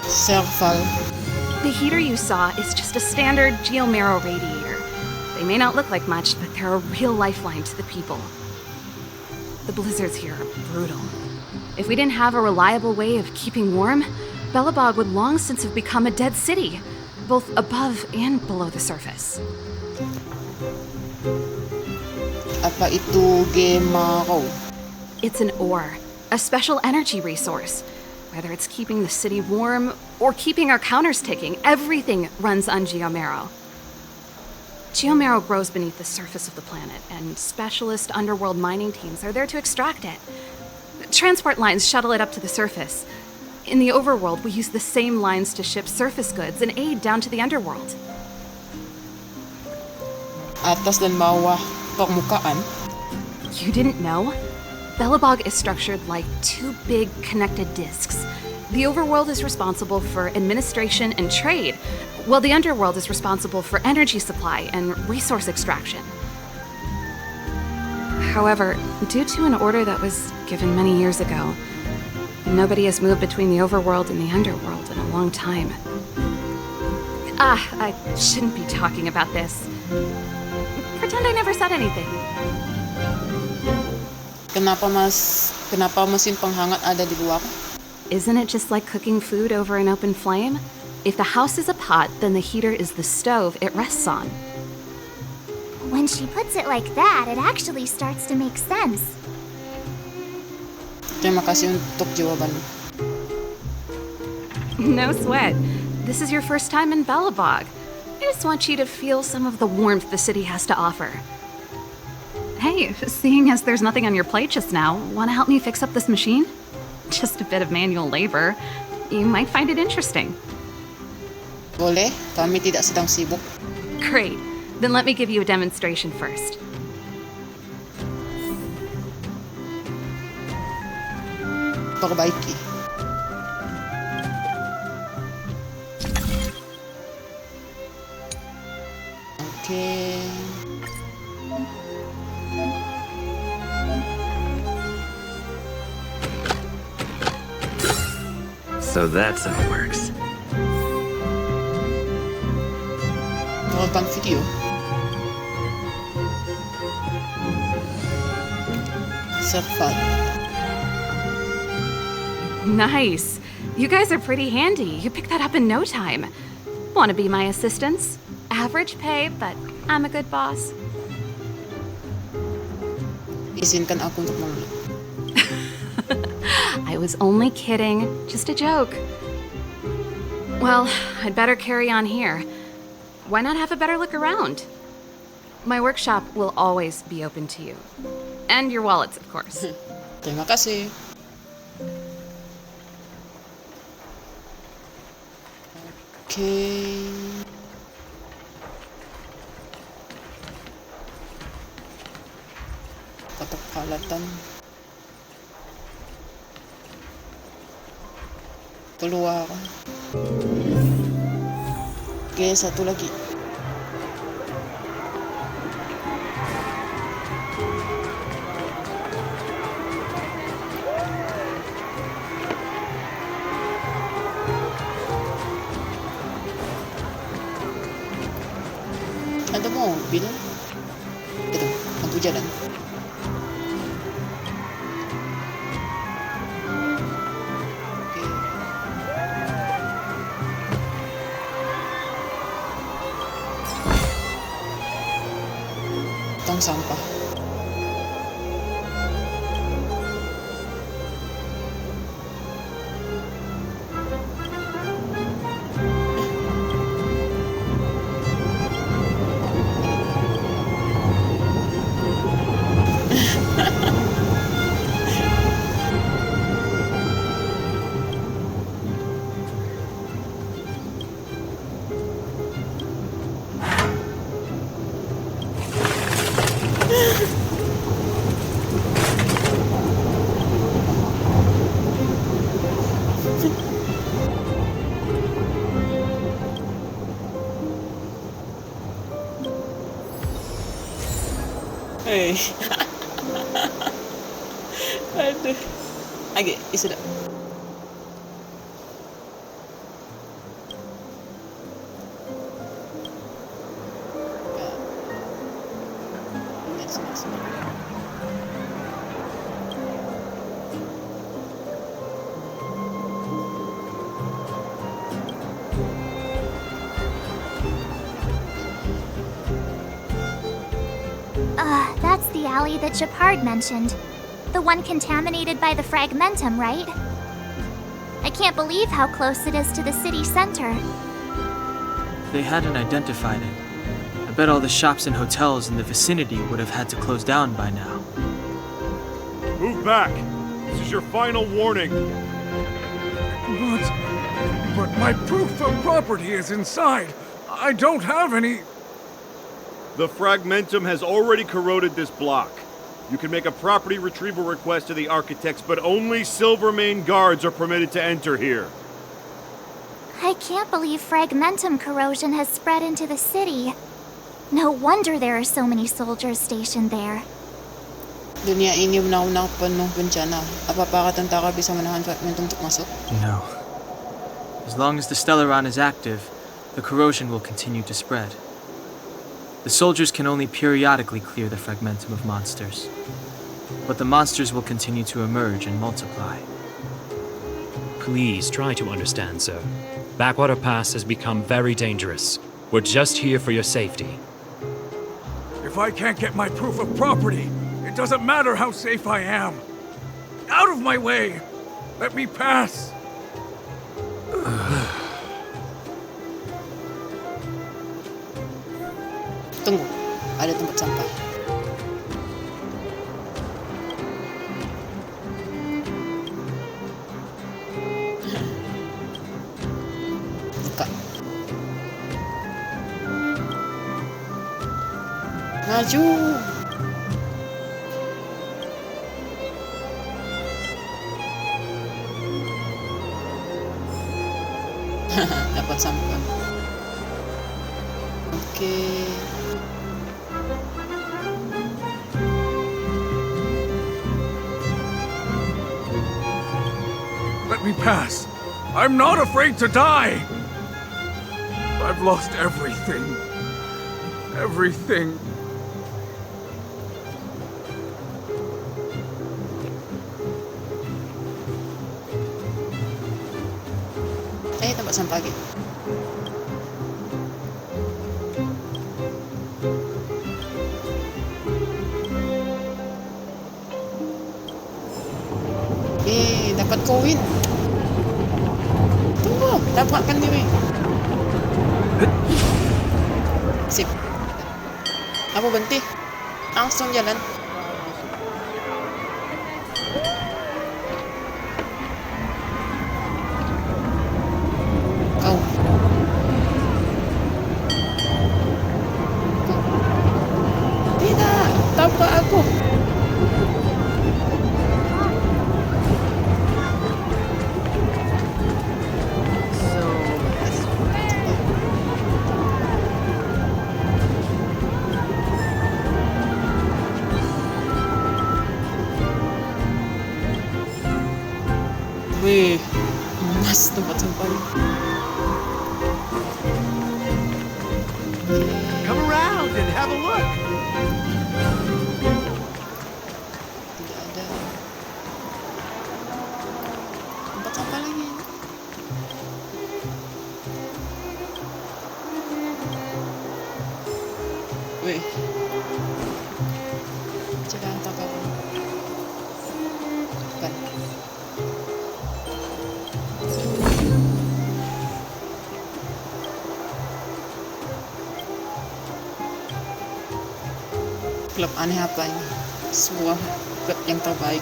Serval. The heater you saw is just a standard geomarrow radiator. They may not look like much, but they're a real lifeline to the people. The blizzards here are brutal. If we didn't have a reliable way of keeping warm, Belobog would long since have become a dead city. both above and below the surface. Apa itu game ko? It's an ore, a special energy resource. Whether it's keeping the city warm or keeping our counters ticking, everything runs on geomarrow. Geomarrow grows beneath the surface of the planet, and specialist underworld mining teams are there to extract it. Transport lines shuttle it up to the surface. In the overworld, we use the same lines to ship surface goods and aid down to the underworld. Atas dan bawah permukaan. You didn't know? Belobog is structured like two big connected discs. The overworld is responsible for administration and trade, while the underworld is responsible for energy supply and resource extraction. However, due to an order that was given many years ago, nobody has moved between the overworld and the underworld in a long time. I shouldn't be talking about this. Pretend I never said anything. Kenapa mesin penghangat ada di luar? Isn't it just like cooking food over an open flame? If the house is a pot, then the heater is the stove it rests on. When she puts it like that, it actually starts to make sense. Terima kasih untuk jawabanmu. No sweat. This is your first time in Belobog. I just want you to feel some of the warmth the city has to offer. Hey, seeing as there's nothing on your plate just now, want to help me fix up this machine? Just a bit of manual labor. You might find it interesting. Boleh, kami tidak sedang sibuk. Great. Then let me give you a demonstration first. Perbaiki. Oke. So that's how it works. Nonton video. Survive. Nice. You guys are pretty handy. You picked that up in no time. Want to be my assistants? Average pay, but I'm a good boss. Izinkan aku untuk mengelak. I was only kidding. Just a joke. Well, I'd better carry on here. Why not have a better look around? My workshop will always be open to you. And your wallets, of course. Terima kasih. Oke. Kotak peralatan. Keluar. Oke, satu lagi. Ada mobil. Itu, lampu jalan. Tong sampah. Hey. Aduh. Oke, sudah. valley that Japard mentioned. The one contaminated by the fragmentum, right? I can't believe how close it is to the city center. If they hadn't identified it, I bet all the shops and hotels in the vicinity would have had to close down by now. Move back! This is your final warning! But my proof of property is inside. I don't have any. The fragmentum has already corroded this block. You can make a property retrieval request to the architects, but only Silvermane guards are permitted to enter here. I can't believe fragmentum corrosion has spread into the city. No wonder there are so many soldiers stationed there. Dunia ini benar-benar penuh bencana. Apakah tentara bisa menahan fragmentum untuk masuk? No. As long as the Stellaron is active, the corrosion will continue to spread. The soldiers can only periodically clear the fragmentum of monsters. But the monsters will continue to emerge and multiply. Please try to understand, sir. Backwater Pass has become very dangerous. We're just here for your safety. If I can't get my proof of property, it doesn't matter how safe I am. Out of my way! Let me pass! Tunggu, ada tempat sampah. Buka. Maju. Dapat sampah. Oke. Let me pass. I'm not afraid to die. I've lost everything. Everything. Tempat sampah lagi. Dapat koin. Tunggu, dapatkan diri. Sip. Aku berhenti. Langsung jalan. Kau. Tidak, tabrak aku. Wih, emas tempat sampahnya. Come around and have a look! Tidak ada tempat sampah lagi. Wih, coba hantar kabel. Bukan. Klub aneh apa ini? Sebuah klub yang terbaik.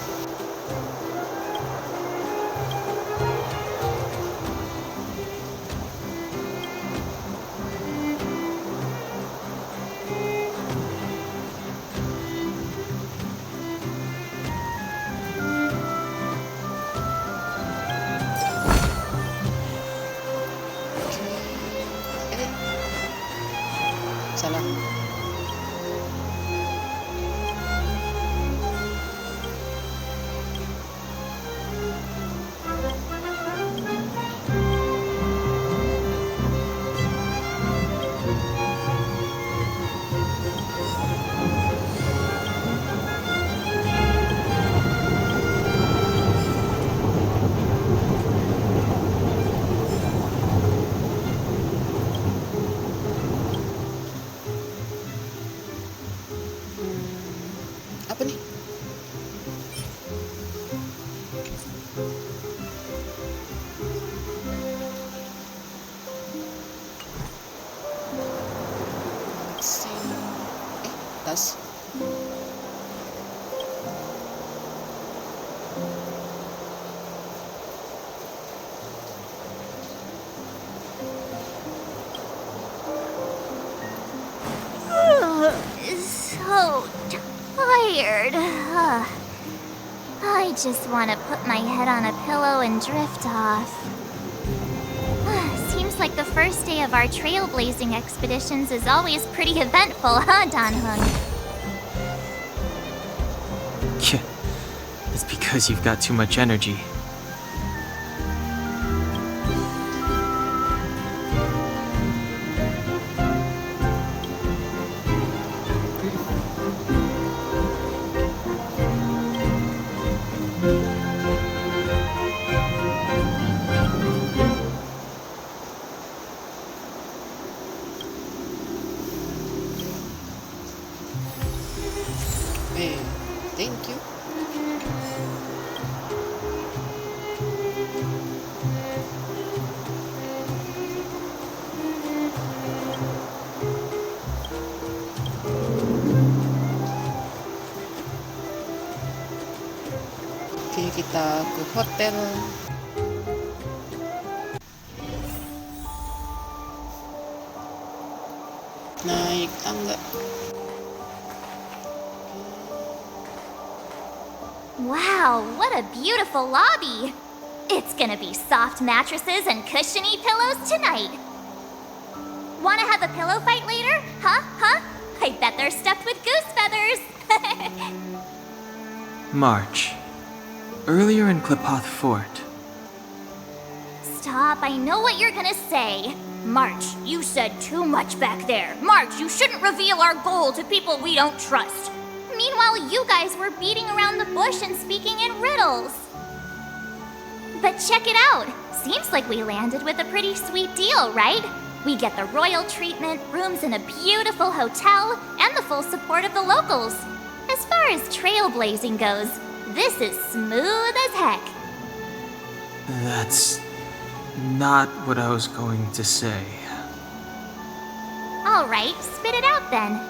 Salah. Apa nih? Tas. So tired. I just want to put my head on a pillow and drift off. Seems like the first day of our trailblazing expeditions is always pretty eventful, huh, Danhung? Yeah, it's because you've got too much energy. Thank you. Oke, kita ke hotel. Naik tangga. Wow, what a beautiful lobby! It's gonna be soft mattresses and cushiony pillows tonight. Wanna have a pillow fight later? Huh? I bet they're stuffed with goose feathers! March. Earlier in Klipoth Fort. Stop, I know what you're gonna say. March, you said too much back there. March, you shouldn't reveal our goal to people we don't trust. Meanwhile, you guys were beating around the bush and speaking in riddles. But check it out. Seems like we landed with a pretty sweet deal, right? We get the royal treatment, rooms in a beautiful hotel, and the full support of the locals. As far as trailblazing goes, this is smooth as heck. That's not what I was going to say. All right, spit it out then.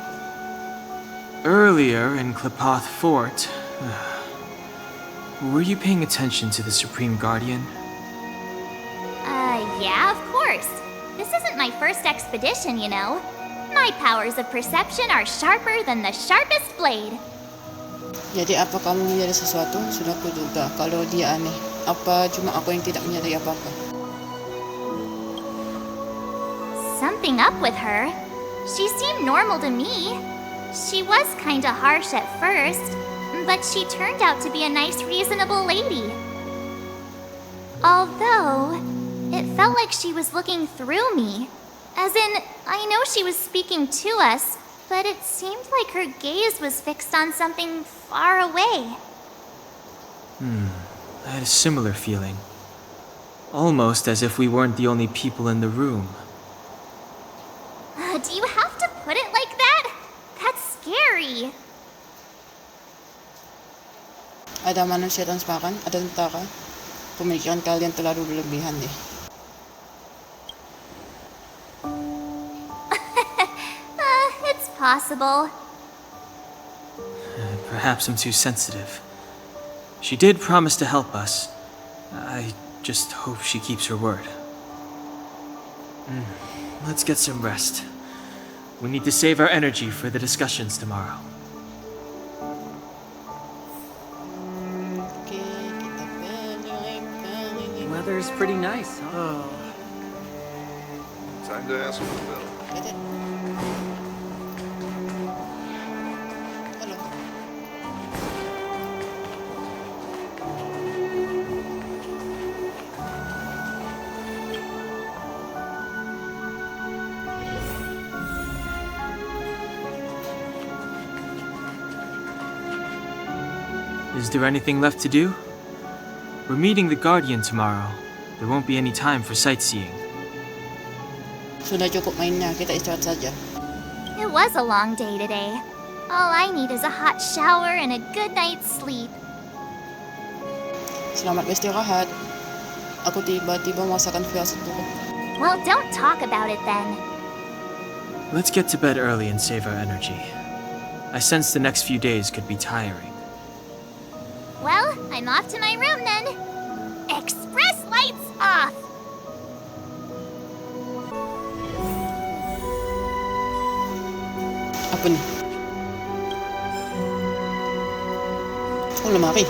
Earlier in Klipoth Fort, were you paying attention to the Supreme Guardian? Yeah, of course. This isn't my first expedition, you know. My powers of perception are sharper than the sharpest blade. Jadi apa kamu menyadari sesuatu? Sudah kuduga kalau dia aneh. Apa cuma aku yang tidak menyadari apa-apa? Something up with her. She seemed normal to me. She was kinda harsh at first, but she turned out to be a nice, reasonable lady. Although, it felt like she was looking through me. As in, I know she was speaking to us, but it seemed like her gaze was fixed on something far away. I had a similar feeling. Almost as if we weren't the only people in the room. Do you have to put it like that? That's scary. Ada manusia transparan, ada tentara. Pemikiran kalian terlalu berlebihan deh. It's possible. Perhaps I'm too sensitive. She did promise to help us. I just hope she keeps her word. Let's get some rest. We need to save our energy for the discussions tomorrow. Oke, kita balik kali ini. Weather's pretty nice, huh? Time to ask for the bill. Halo. Is there anything left to do? We're meeting the Guardian tomorrow. There won't be any time for sightseeing. Sudah cukup mainnya, kita istirahat saja. It was a long day today. All I need is a hot shower and a good night's sleep. Selamat beristirahat. Aku tiba-tiba merasakan firasat buruk. Well, don't talk about it then. Let's get to bed early and save our energy. I sense the next few days could be tiring. Well, I'm off to my room then. Express lights off! Apa nih? Oh, lemari.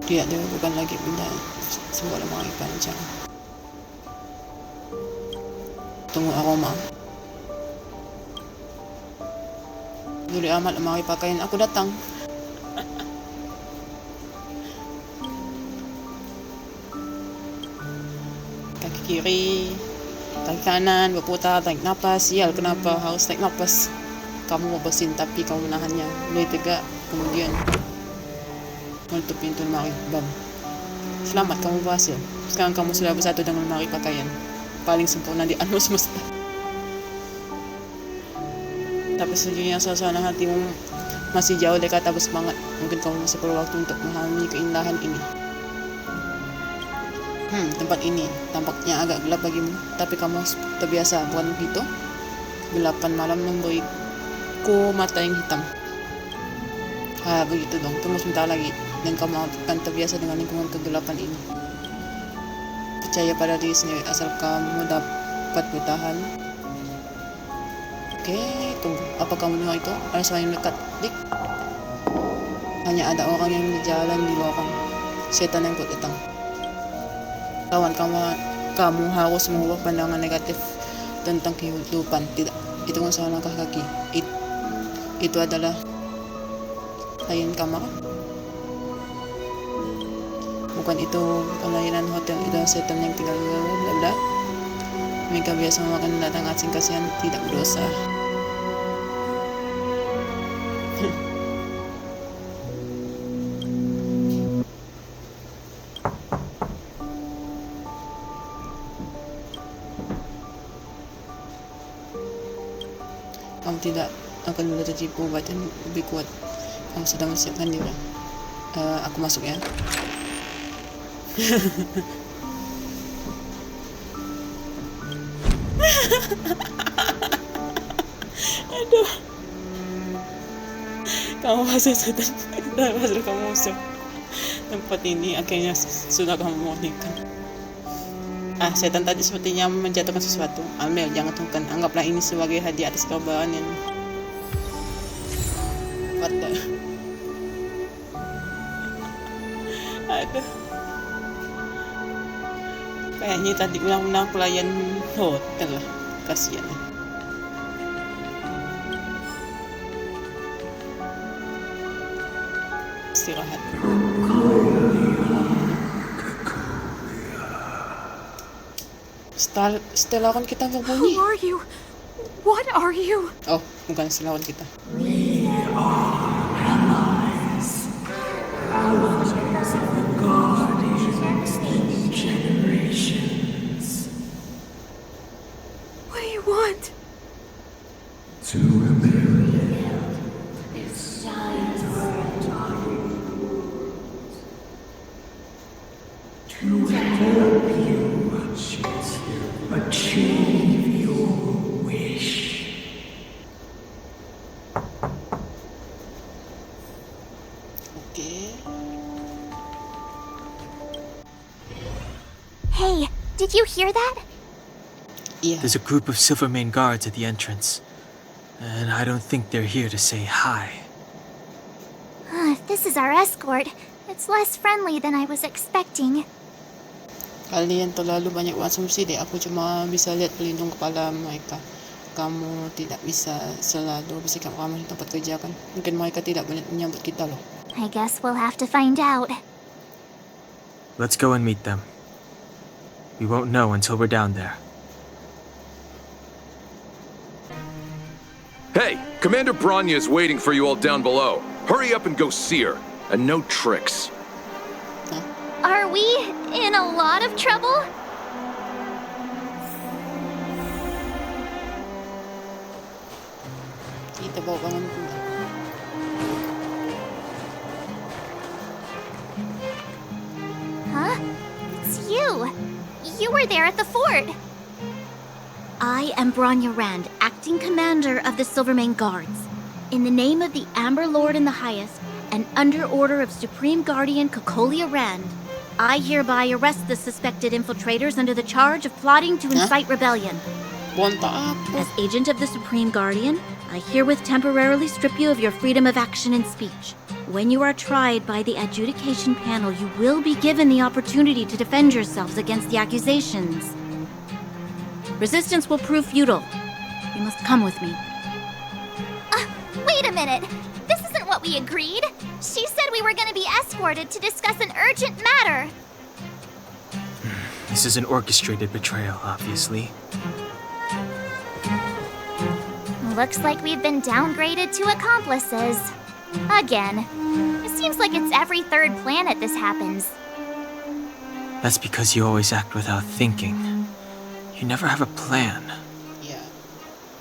Dia bukan lagi benda sebuah lemari panjang. Tunggu aroma. Dulu amat lemari pakaian aku datang. Kaki kiri, kaki kanan, berputar, tarik napas. Sial, kenapa harus tarik napas? Kamu mau bersin tapi kamu menahannya. Mulai tegak, kemudian menutup pintu lemari. Bam. Selamat, kamu berhasil. Sekarang kamu sudah bersatu dengan lemari pakaian. Paling sempurna di alam semesta. Tapi sejujurnya suasana hatimu masih jauh dari kata bersemangat. Mungkin kamu masih perlu waktu untuk memahami keindahan ini. Tempat ini tampaknya agak gelap bagimu, tapi kamu harus terbiasa, bukan begitu? Gelapan malam memberiku mata yang hitam. Begitu dong, tunggu sebentar lagi, dan kamu akan terbiasa dengan lingkungan kegelapan ini. Percaya pada diri sendiri, asal kamu dapat bertahan. Oke, tunggu, apa kamu dengar itu? Ada suara yang dekat, Dik. Hanya ada orang yang berjalan di lorong. Setan yang kuat datang. Kawan, kamu harus mengubah pandangan negatif tentang kehidupan. Tidak, itu masalah langkah kaki. Itu adalah layan kamar. Bukan itu layanan hotel, itu setan yang tinggal bla. Mereka biasa memakan datang asing, kasihan tidak berdosa. Kamu tidak akan mudah tertipu, obat yang lebih kuat. Kamu sudah mempersiapkan diri. Aku masuk ya. Aduh. Kamu masuk setan. Masuk kamu masuk. Tempat ini akhirnya sudah kamu murnikan. Setan tadi sepertinya menjatuhkan sesuatu. Ambil, jangan tungkan. Anggaplah ini sebagai hadiah atas kebahagiaan yang... What the... Aduh. Kayaknya tadi ulang-ulang pelayan hotel lah. Kasihan. Istirahat. Setelah kita berbunyi. Who are you? What are you? Oh, bukan setelah kita. We are allies. Allies of the guardians in generations. What do you want? To rebuild its giant to help you achieve your wish. Okay. Hey, did you hear that? Yeah. There's a group of Silvermane guards at the entrance, and I don't think they're here to say hi. If this is our escort, it's less friendly than I was expecting. Kalian terlalu banyak asumsi deh. Aku cuma bisa lihat pelindung kepala mereka. Kamu tidak bisa selalu bersikap ramah di tempat kerja kan? Mungkin mereka tidak menyambut kita loh. I guess we'll have to find out. Let's go and meet them. We won't know until we're down there. Hey, Commander Branya is waiting for you all down below. Hurry up and go see her. And no tricks. Are we in a lot of trouble? kita bawa bangun pula. Huh? It's you! You were there at the fort! I am Bronya Rand, acting commander of the Silvermane Guards. In the name of the Amber Lord in the Highest, and under order of Supreme Guardian Cocolia Rand, I hereby arrest the suspected infiltrators under the charge of plotting to incite rebellion. As agent of the Supreme Guardian, I herewith temporarily strip you of your freedom of action and speech. When you are tried by the adjudication panel, you will be given the opportunity to defend yourselves against the accusations. Resistance will prove futile. You must come with me. Wait a minute! This isn't what we agreed! She said we were gonna be escorted to discuss an urgent matter! This is an orchestrated betrayal, obviously. Looks like we've been downgraded to accomplices. Again. It seems like it's every third planet this happens. That's because you always act without thinking. You never have a plan.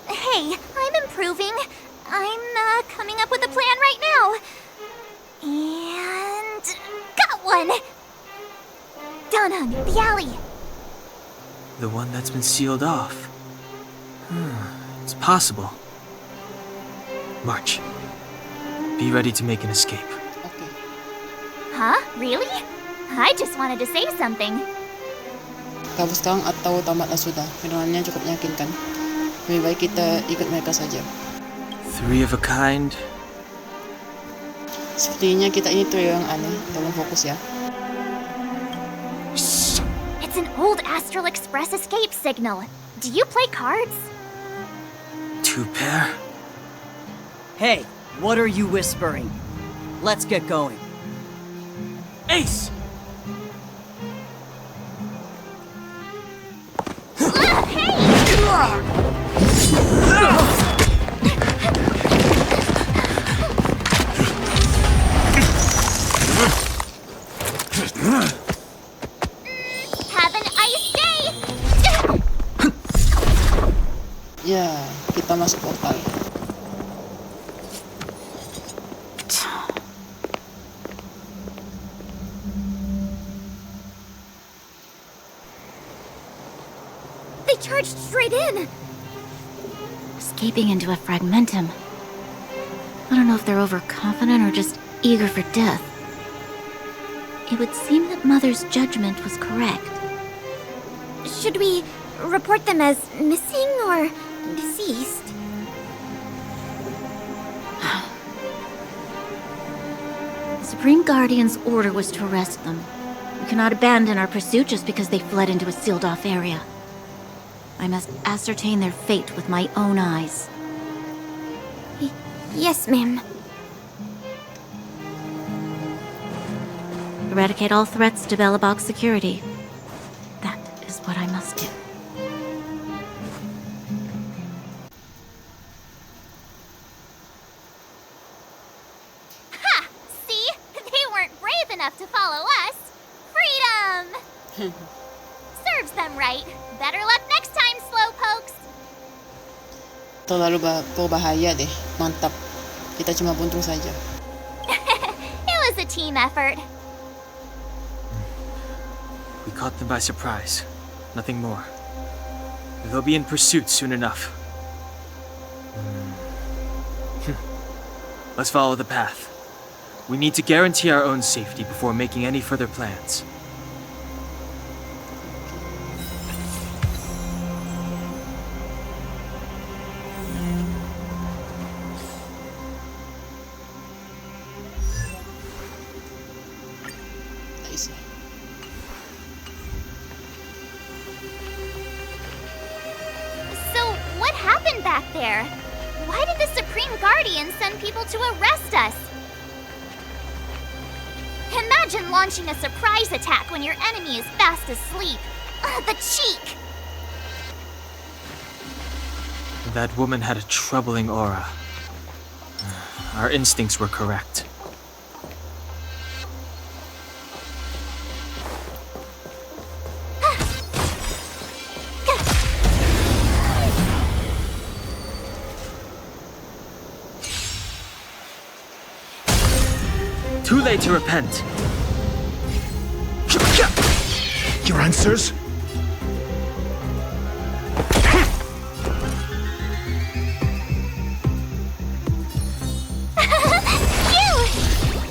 Hey, I'm improving. I'm coming up with a plan right now. And got one! Donhung, the alley. The one that's been sealed off. It's possible. March. Be ready to make an escape. Huh? Really? I just wanted to say something. Tapos kang at tahu tamat na sudah. Kailangannya cukup meyakinkan. Lebih baik kita ikut mereka saja. Three of a kind. Sepertinya kita ini tuh yang aneh. Tolong fokus ya. It's an old Astral Express escape signal. Do you play cards? Two pair? Hey, what are you whispering? Let's get going. Ace! Have an ice day! Ya, kita masuk portal. They charged straight in! Escaping into a fragmentum. I don't know if they're overconfident or just eager for death. It would seem that Mother's judgment was correct. Should we report them as missing or deceased? Supreme Guardian's order was to arrest them. We cannot abandon our pursuit just because they fled into a sealed-off area. I must ascertain their fate with my own eyes. Yes, ma'am. Eradicate all threats to Belobog's security. That is what I must do. Ha! See? They weren't brave enough to follow us. Freedom! Serves them right. Better luck next time, slowpokes. Terlalu berbahaya deh. Mantap. Kita cuma buntung saja. It was a team effort. We caught them by surprise. Nothing more. They'll be in pursuit soon enough. Let's follow the path. We need to guarantee our own safety before making any further plans. There. Why did the Supreme Guardian send people to arrest us? Imagine launching a surprise attack when your enemy is fast asleep. The cheek! That woman had a troubling aura. Our instincts were correct. Too late to repent. Your answers?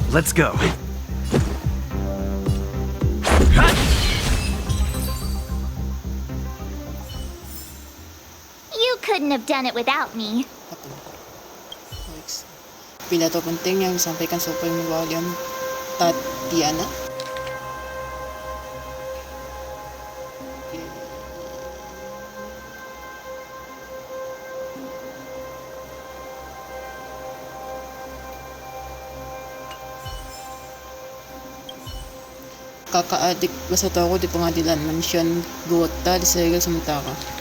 Let's go. You couldn't have done it without me. Pidato penting yang disampaikan Supreme Guardian Tatiana. Kakaadik Basatoro di pengadilan Mansyon Gota di Seril sementara.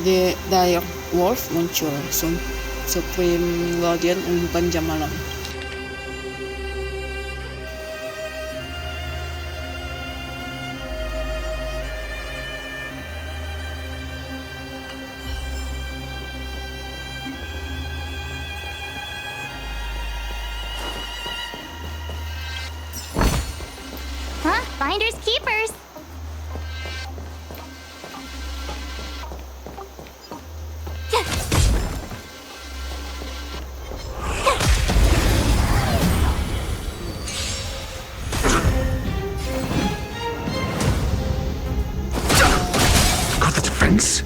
The Dire Wolf muncul, Supreme Guardian umpan jam malam. Huh? Finders keepers. Defense?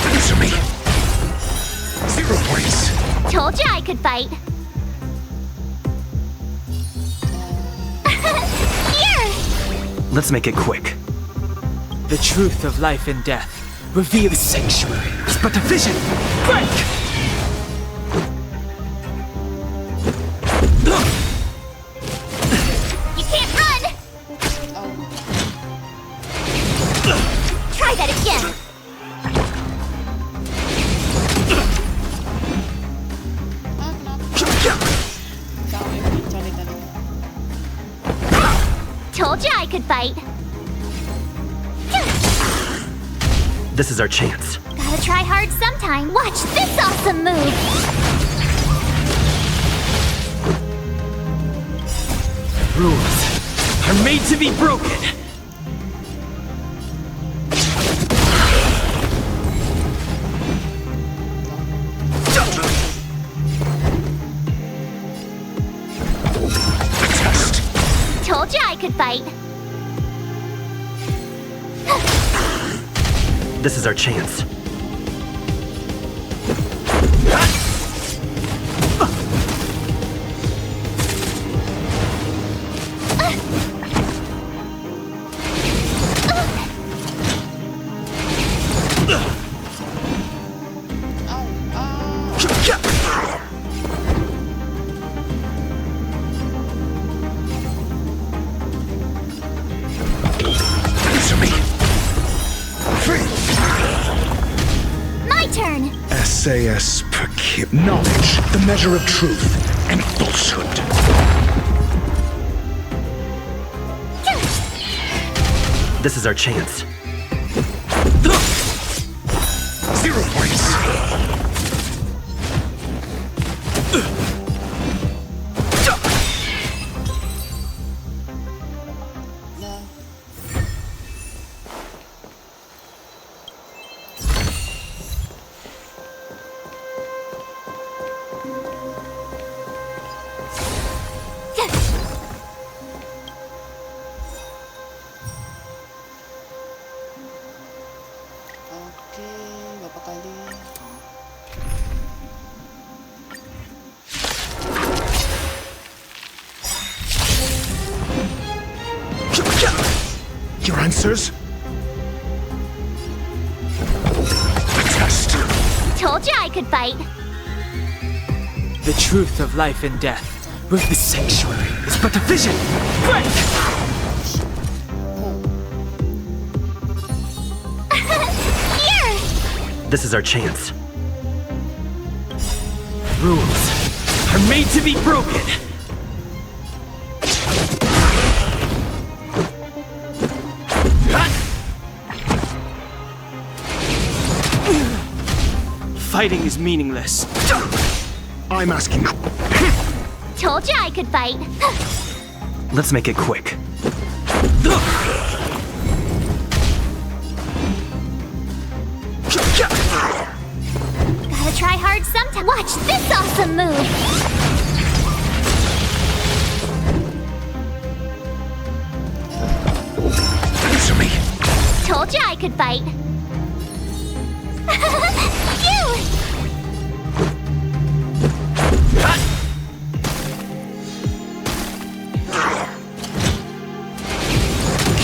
Answer me. 0 points. Told you I could fight. Here! Let's make it quick. The truth of life and death. Reveal the sanctuary. It's but a vision. Break! You can't run! Try that again! Told you I could fight. This is our chance. Gotta try hard sometime. Watch this awesome move! Rules are made to be broken. Told you I could fight. This is our chance. Answer me. My turn! SAS Perkib. Knowledge, the measure of truth and falsehood. This is our chance. 0 points. Oke, berapa kali? Your answers? A test. Told you I could fight. The truth of life and death. With the sanctuary, it's but a vision. Break! Here! This is our chance. Rules are made to be broken. Fighting is meaningless. I'm asking. Told you I could fight. Let's make it quick. Gotta try hard sometime. Watch this awesome move! Answer me. Told you I could fight. Phew!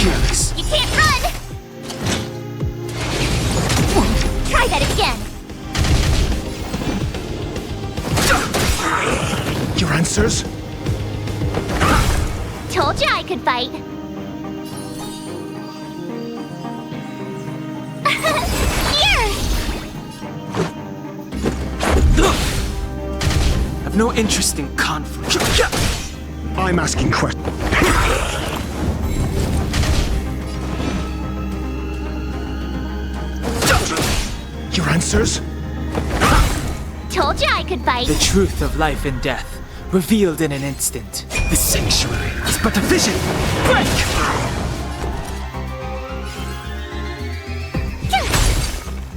Careless. You can't run! Try that again! Your answers? Told you I could fight. Here! I've no interest in conflict. I'm asking questions. Your answers? Told you I could fight. The truth of life and death, revealed in an instant. The sanctuary is but a vision. Break!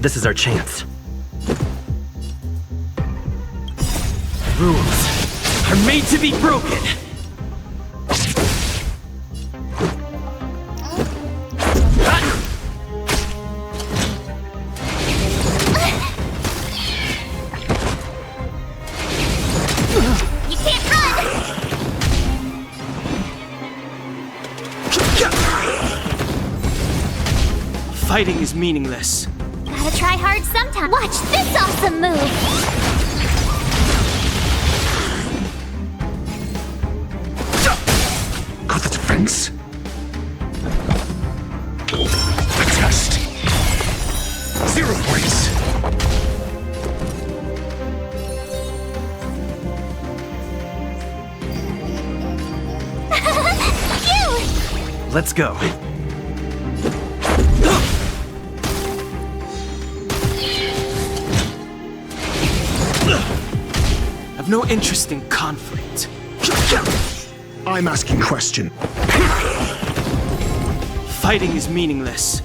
This is our chance. Rules are made to be broken. You can't run! Fighting is meaningless. Gotta try hard sometime. Watch this awesome move! Got the defense? A test. 0 points. Phew! Let's go. I've no interest in conflict. I'm asking question. Fighting is meaningless.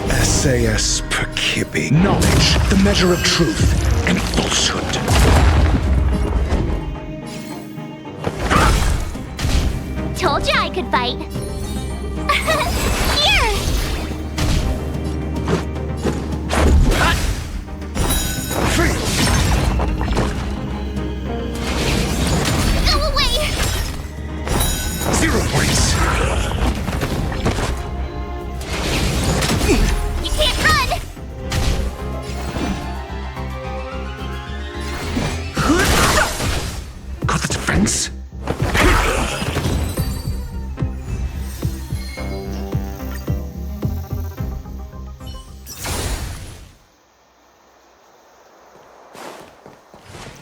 SAS Perkibi. Knowledge, the measure of truth and falsehood. Told you I could fight. Here! Go away! 0 points. You can't run! Got the defense?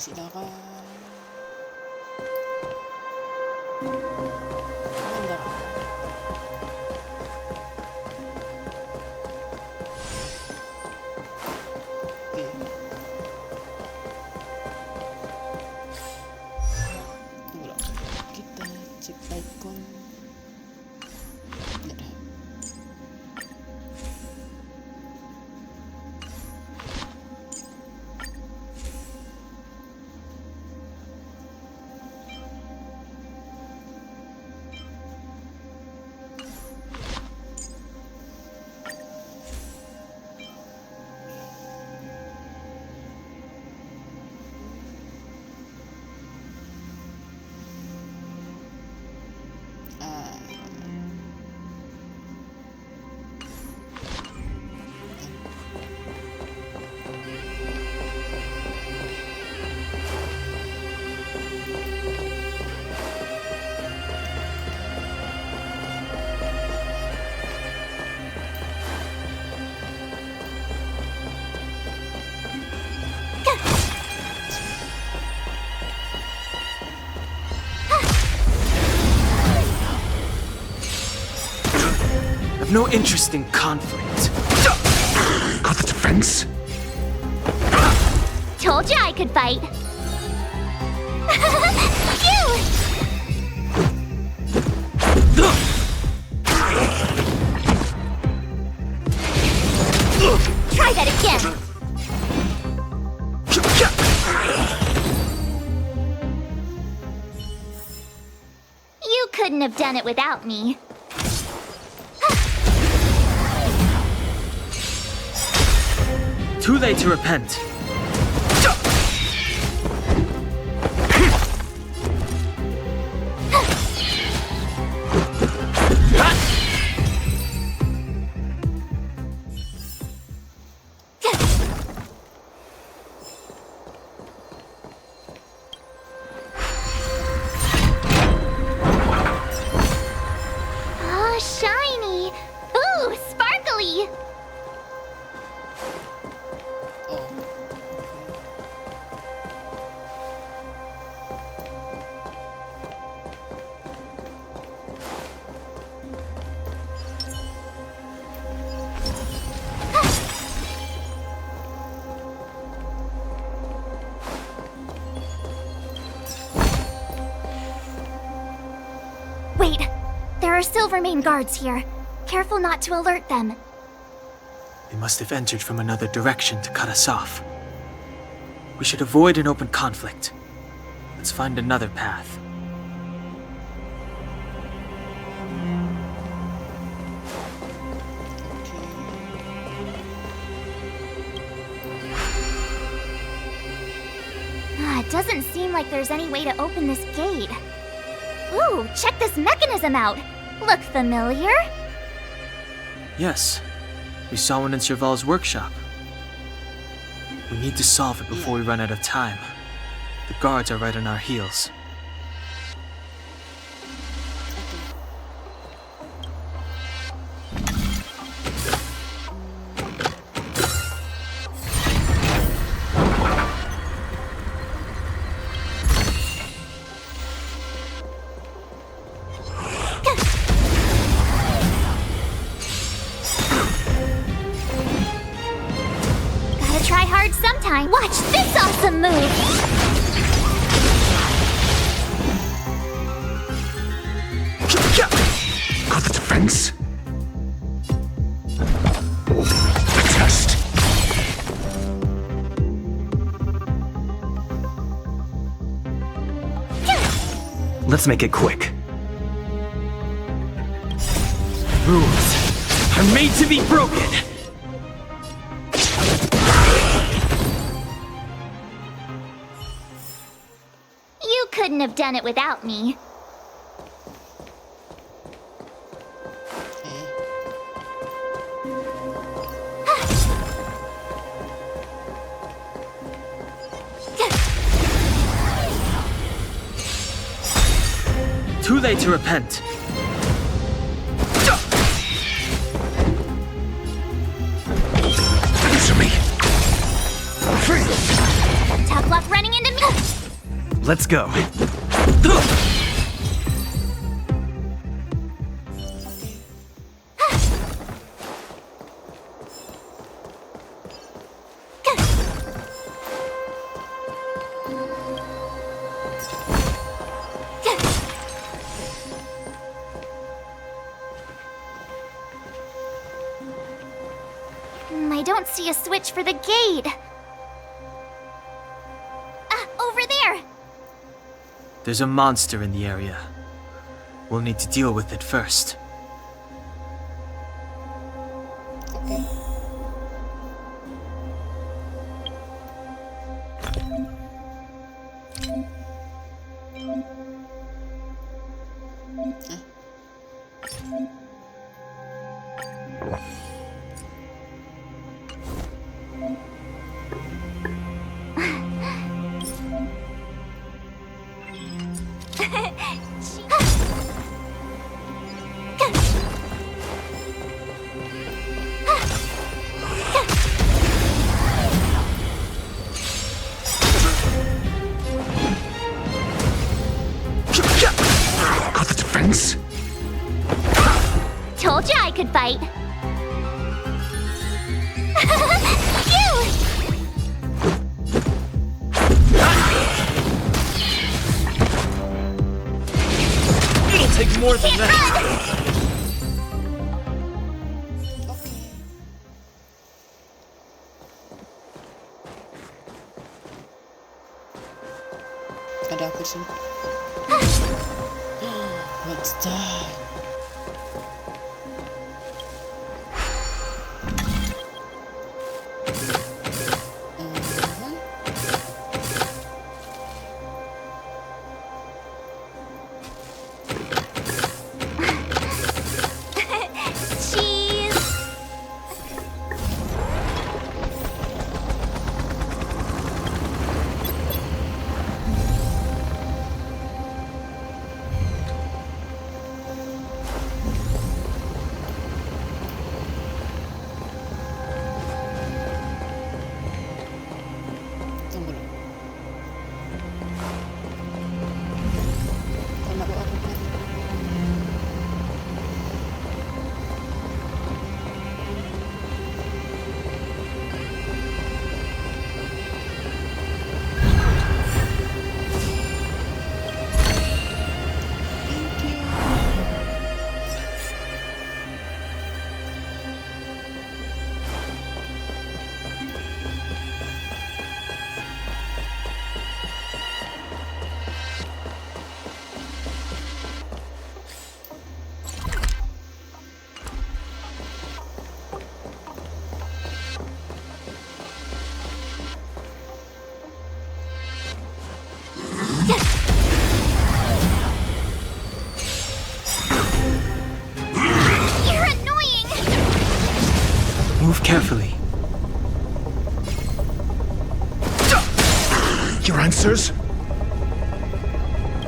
Silakan. Ganda. Okay. Wala. Kita check icon. Yan. have no interest in conflict. Got the defense? Told you I could fight. Phew! Try that again. You couldn't have done it without me. Too late to repent. Oh, shiny! Ooh, sparkly! Wait, there are Silvermane guards here. Careful not to alert them. They must have entered from another direction to cut us off. We should avoid an open conflict. Let's find another path. It doesn't seem like there's any way to open this gate. Ooh, check this mechanism out! Look familiar? Yes, we saw one in Cheval's workshop. We need to solve it before we run out of time. The guards are right on our heels. Gotta try hard sometime. Watch this awesome move! Got the defense? A test? Let's make it quick. Rules are made to be broken! You couldn't have done it without me. Too late to repent. Answer me. Tough luck running into me. Let's go. I don't see a switch for the gate. Over there. There's a monster in the area. We'll need to deal with it first. Got the defense? Told you I could fight. It'll take more than that. Ada apa sih? What's that? Cheese! Tunggu dulu. Tama ba ako? You're annoying! Move carefully. Your answers?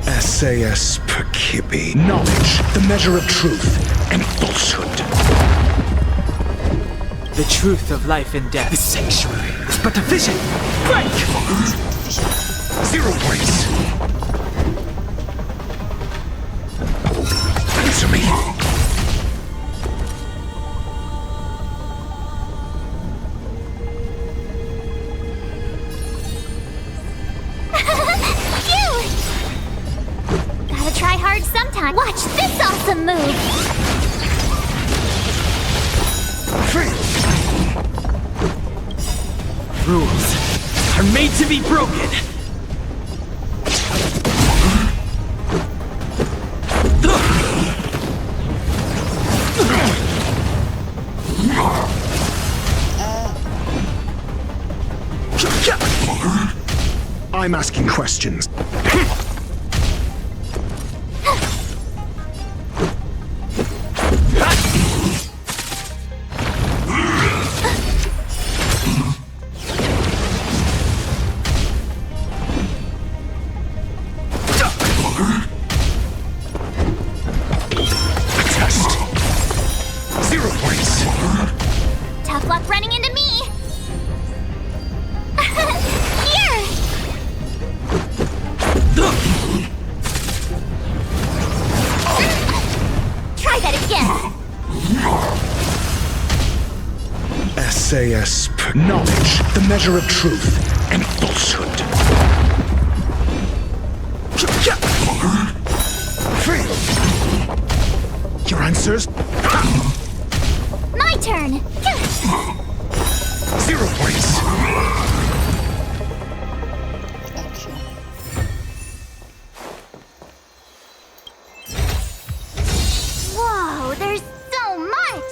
SAS Perkibi. Knowledge, the measure of truth and falsehood. The truth of life and death. The sanctuary is but a vision. Break! 0 points. Answer me. Gotta try hard sometime. Watch this awesome move! Rules are made to be broken. I'm asking questions. Test. 0 points. Tough luck running into me! Here! Try that again! SAS Knowledge, the measure of truth and falsehood. Your answers? My turn! 0 points. Action. Whoa, there's so much!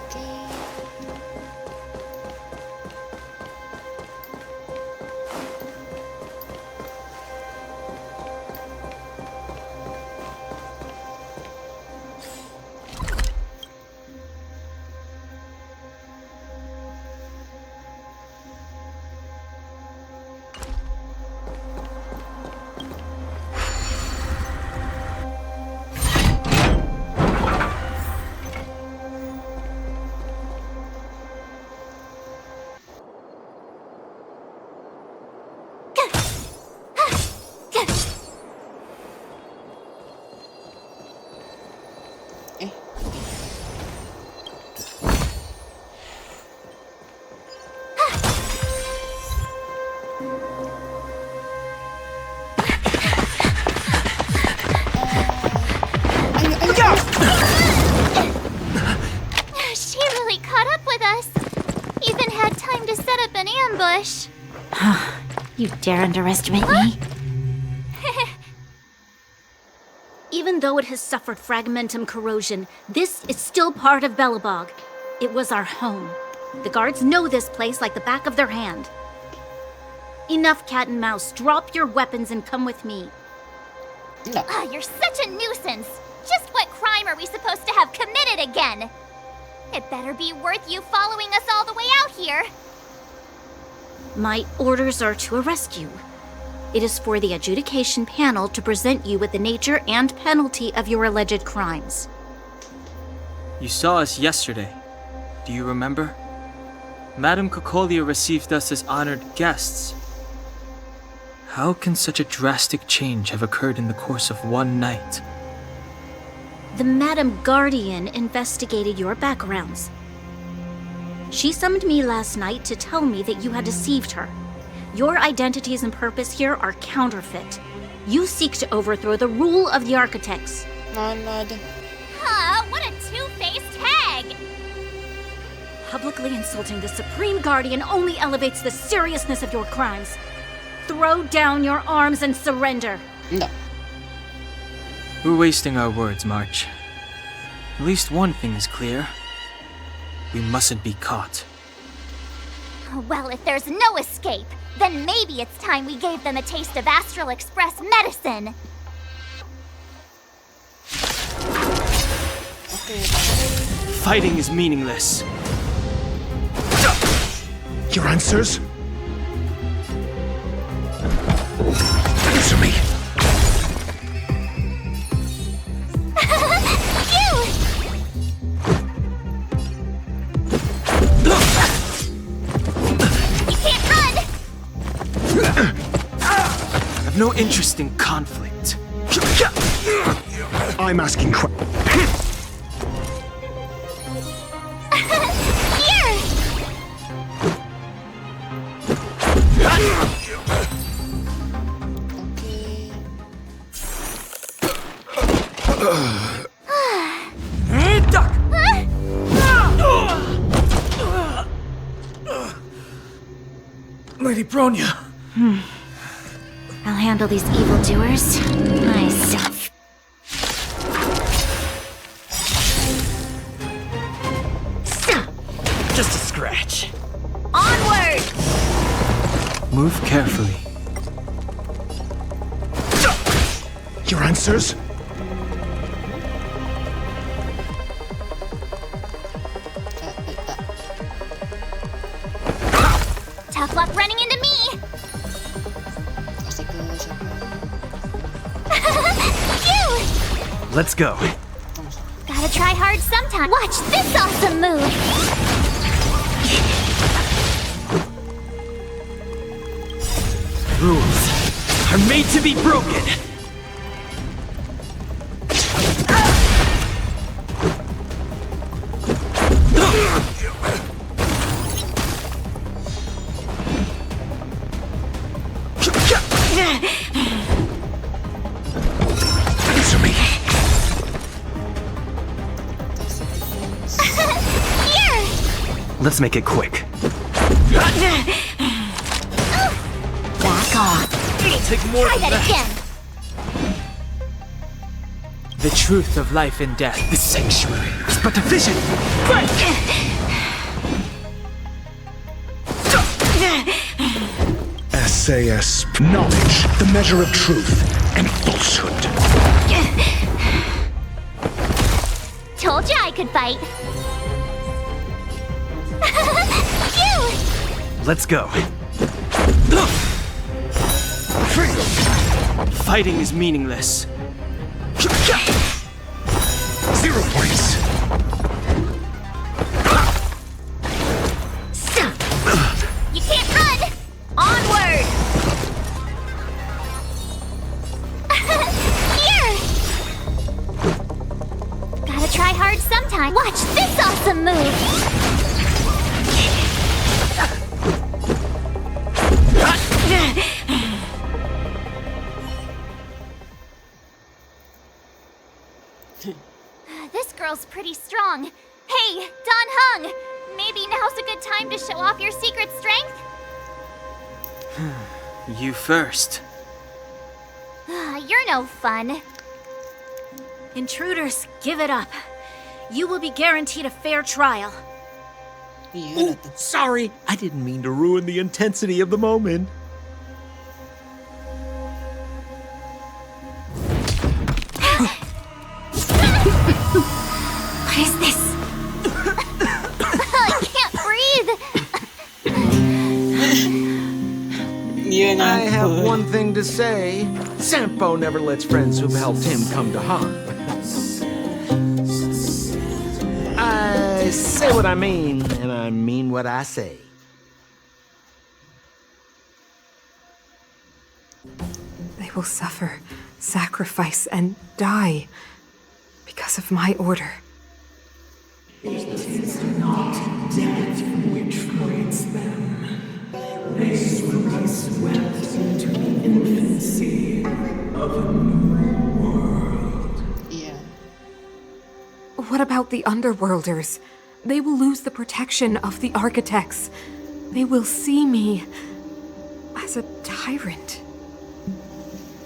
Okay. Eh. push. You dare underestimate me? Even though it has suffered fragmentum corrosion, this is still part of Belobog. It was our home. The guards know this place like the back of their hand. Enough cat and mouse. Drop your weapons and come with me. No. You're such a nuisance. Just what crime are we supposed to have committed again? It better be worth you following us all the way out here. My orders are to arrest you. It is for the adjudication panel to present you with the nature and penalty of your alleged crimes. You saw us yesterday. Do you remember? Madame Cocolia received us as honored guests. How can such a drastic change have occurred in the course of one night? The Madam Guardian investigated your backgrounds. She summoned me last night to tell me that you had deceived her. Your identities and purpose here are counterfeit. You seek to overthrow the rule of the architects. What a two-faced hag! Publicly insulting the Supreme Guardian only elevates the seriousness of your crimes. Throw down your arms and surrender. No. We're wasting our words, March. At least one thing is clear. We mustn't be caught. Well, if there's no escape, then maybe it's time we gave them a taste of Astral Express medicine. Fighting is meaningless. Your answers? Answer me. You can't run! I have no interest in conflict. I'm asking Lady Bronya. I'll handle these evildoers myself. Just a scratch. Onward! Move carefully. Your answers? Tough luck running into me! Phew! Let's go. Gotta try hard sometime. Watch this awesome move! Rules are made to be broken. Answer me. Here! Let's make it quick. Back off. It'll take more Try than that again. The truth of life and death. This sanctuary is but a vision. SAS. Knowledge, the measure of truth and falsehood. Told ya I could fight. Phew! Let's go. Fighting is meaningless. 0 points. You can't run! Onward! Here! Gotta try hard sometime. Watch this awesome move! This girl's pretty strong. Hey, Don Hung! Maybe now's a good time to show off your secret strength? You first. You're no fun. Intruders, give it up. You will be guaranteed a fair trial. Oh, sorry. I didn't mean to ruin the intensity of the moment. What is this? I can't breathe. I have one thing to say. Sampo never lets friends who've helped him come to harm. I say what I mean, and I mean what I say. They will suffer, sacrifice, and die because of my order. It is not death which frees them. They will be swept into the infancy of a new world. Yeah. What about the underworlders? They will lose the protection of the architects. They will see me as a tyrant.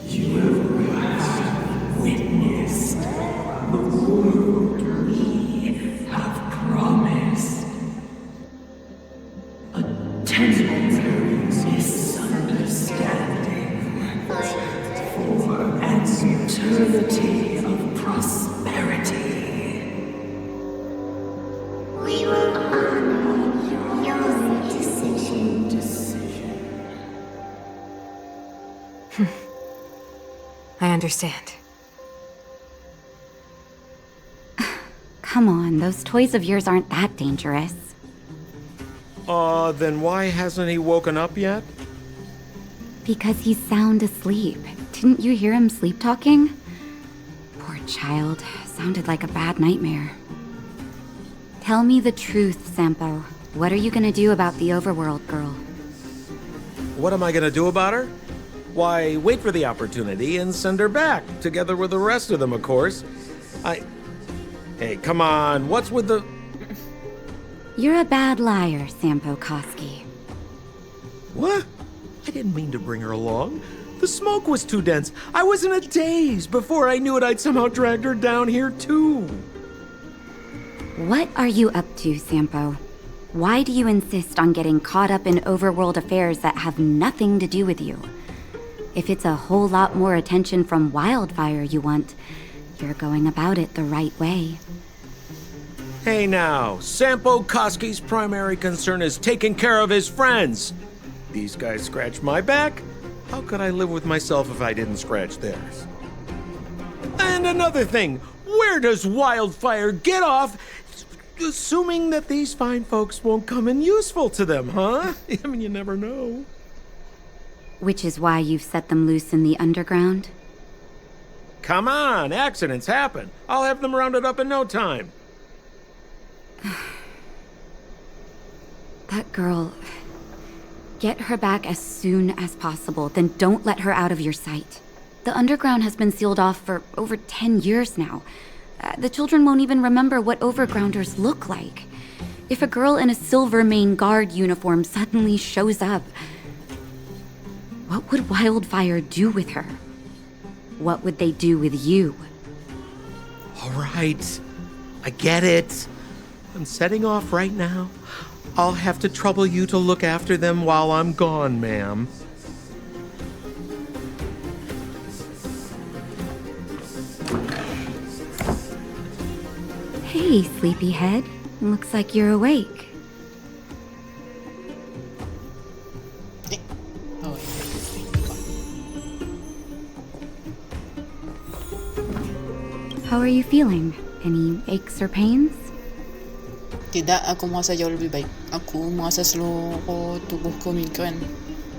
You have witnessed the world we have promised. A temporary misunderstanding for an eternity of prosperity. We will honor your decision. I understand. Come on, those toys of yours aren't that dangerous. Then why hasn't he woken up yet? Because he's sound asleep. Didn't you hear him sleep talking? Poor child. Sounded like a bad nightmare. Tell me the truth, Sampo. What are you gonna do about the overworld girl? What am I gonna do about her? Why, wait for the opportunity and send her back, together with the rest of them, of course. Hey, come on, what's with the... You're a bad liar, Sampo Koski. What? I didn't mean to bring her along. The smoke was too dense. I was in a daze. Before I knew it, I'd somehow dragged her down here, too. What are you up to, Sampo? Why do you insist on getting caught up in overworld affairs that have nothing to do with you? If it's a whole lot more attention from Wildfire you want, you're going about it the right way. Hey now, Sampo Koski's primary concern is taking care of his friends. These guys scratch my back. How could I live with myself if I didn't scratch theirs? And another thing, where does Wildfire get off assuming that these fine folks won't come in useful to them, huh? I mean, you never know. Which is why you've set them loose in the underground? Come on, accidents happen. I'll have them rounded up in no time. That girl... Get her back as soon as possible, then don't let her out of your sight. The underground has been sealed off for over 10 years now. The children won't even remember what overgrounders look like. If a girl in a Silvermane Guard uniform suddenly shows up, what would Wildfire do with her? What would they do with you? All right, I get it. I'm setting off right now. I'll have to trouble you to look after them while I'm gone, ma'am. Hey, sleepyhead. Looks like you're awake. How are you feeling? Any aches or pains? Tidak, ako mga sa jauh lebih baik. Aku mga sa seluruh tubuh ko mingguan.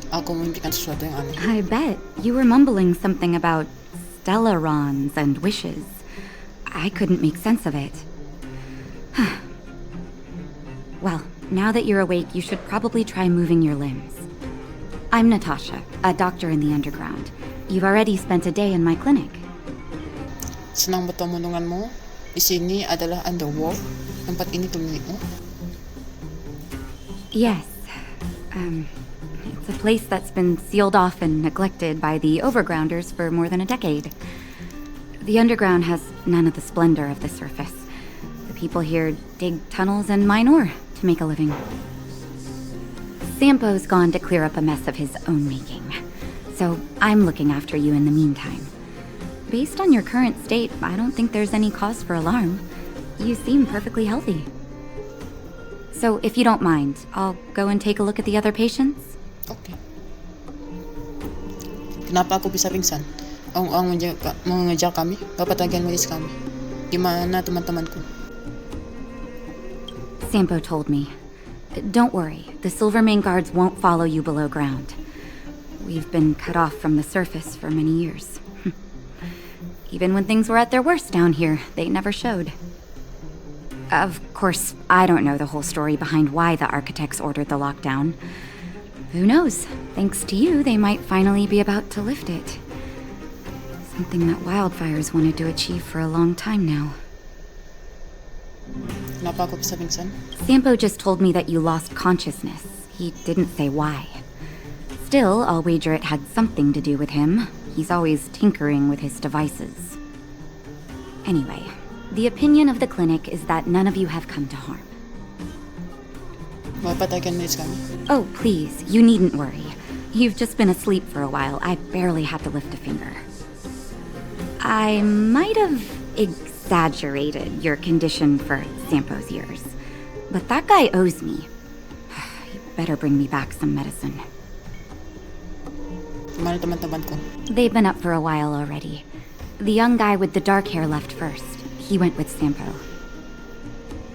Aku memimpikan sesuatu yang aneh. I bet. You were mumbling something about stellarons and wishes. I couldn't make sense of it. Well, now that you're awake, you should probably try moving your limbs. I'm Natasha, a doctor in the underground. You've already spent a day in my clinic. Senang bertemu denganmu. Di sini adalah underworld. Tempat ini klinikmu. Yes. It's a place that's been sealed off and neglected by the overgrounders for more than a decade. The underground has none of the splendor of the surface. The people here dig tunnels and mine ore to make a living. Sampo's gone to clear up a mess of his own making, so I'm looking after you in the meantime. Based on your current state, I don't think there's any cause for alarm. You seem perfectly healthy. So if you don't mind, I'll go and take a look at the other patients? Okay. Kenapa aku bisa pingsan? Ang mengejar kami, papatagan medis kami. Gimana teman-temanku? Sampo told me. Don't worry, the Silvermane guards won't follow you below ground. We've been cut off from the surface for many years. Even when things were at their worst down here, they never showed. Of course, I don't know the whole story behind why the architects ordered the lockdown. Who knows? Thanks to you, they might finally be about to lift it. Something that wildfires wanted to achieve for a long time now. Kenapa aku bisa pingsan? Sampo just told me that you lost consciousness. He didn't say why. Still, I'll wager it had something to do with him. He's always tinkering with his devices. Anyway, the opinion of the clinic is that none of you have come to harm. Papatagan medis kami. Oh, please, you needn't worry. You've just been asleep for a while. I barely had to lift a finger. I might have exaggerated your condition for Sampo's years, but that guy owes me. You better bring me back some medicine. Gimana teman-temanku? They've been up for a while already. The young guy with the dark hair left first. He went with Sampo.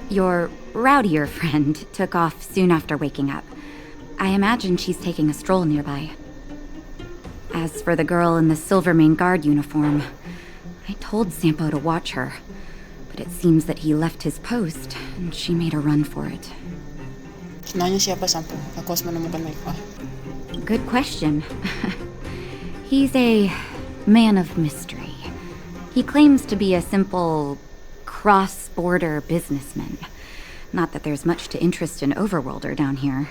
Your rowdier friend took off soon after waking up. I imagine she's taking a stroll nearby. As for the girl in the Silvermane guard uniform, I told Sampo to watch her, but it seems that he left his post and she made a run for it. Nanya siapa Sampo? Aku harus menemukan mereka. Good question. He's a man of mystery. He claims to be a simple cross-border businessman. Not that there's much to interest an overworlder down here.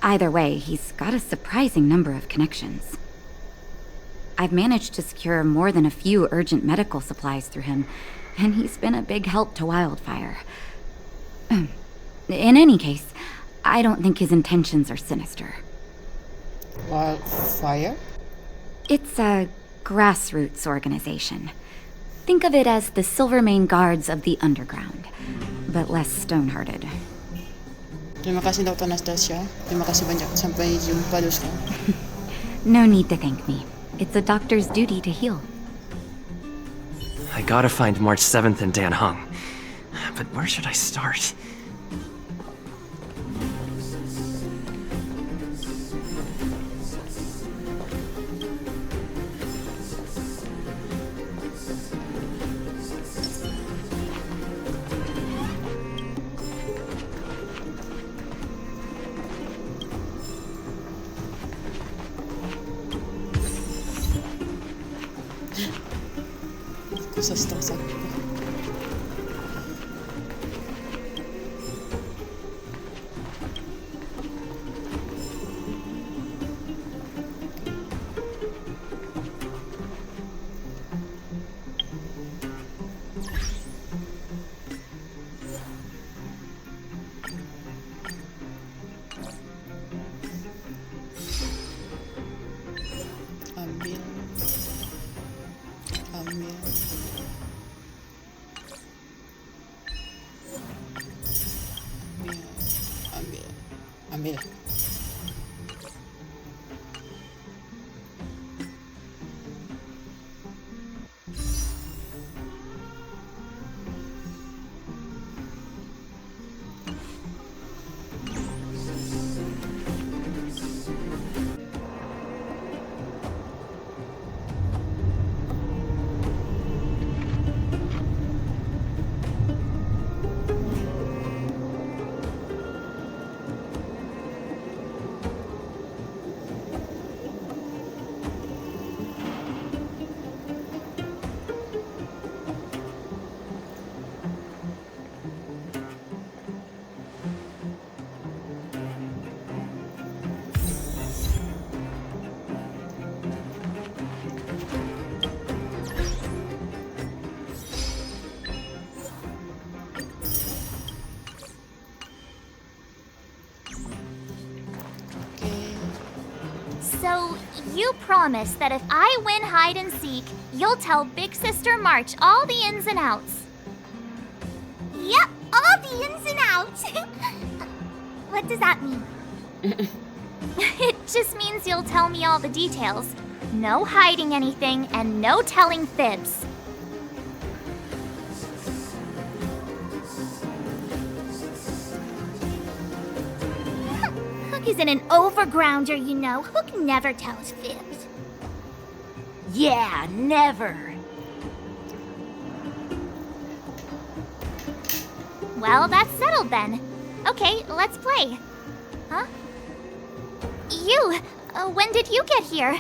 Either way, he's got a surprising number of connections. I've managed to secure more than a few urgent medical supplies through him, and he's been a big help to Wildfire. In any case, I don't think his intentions are sinister. Wildfire? It's a grassroots organization. Think of it as the Silvermane Guards of the Underground, but less stone-hearted. Terima kasih Dr. Anastasia. Terima kasih banyak. Sampai jumpa Dusko. No need to thank me. It's a doctor's duty to heal. I gotta find March 7th in Dan Hung. But where should I start? Sa stress ako. Ambil. Ambil. You promise that if I win hide and seek, you'll tell Big Sister March all the ins and outs. Yep, all the ins and outs. What does that mean? It just means you'll tell me all the details. No hiding anything and no telling fibs. Hook isn't an overgrounder, you know. Hook never tells fibs. Yeah, never. Well, that's settled then. Okay, let's play. Huh? You, when did you get here?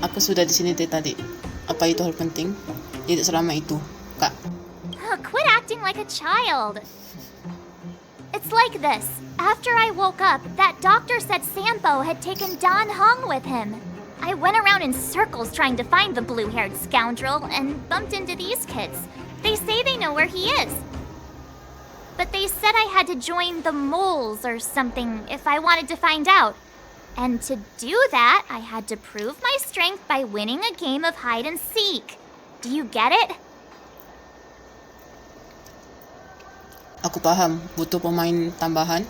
Aku sudah di sini dari tadi. Apa itu hal penting? Tidak selama itu, Kak. Quit acting like a child. It's like this. After I woke up, that doctor said Sampo had taken Dan Hong with him. I went around in circles trying to find the blue-haired scoundrel and bumped into these kids. They say they know where he is. But they said I had to join the moles or something if I wanted to find out. And to do that, I had to prove my strength by winning a game of hide and seek. Do you get it? Aku paham, butuh pemain tambahan.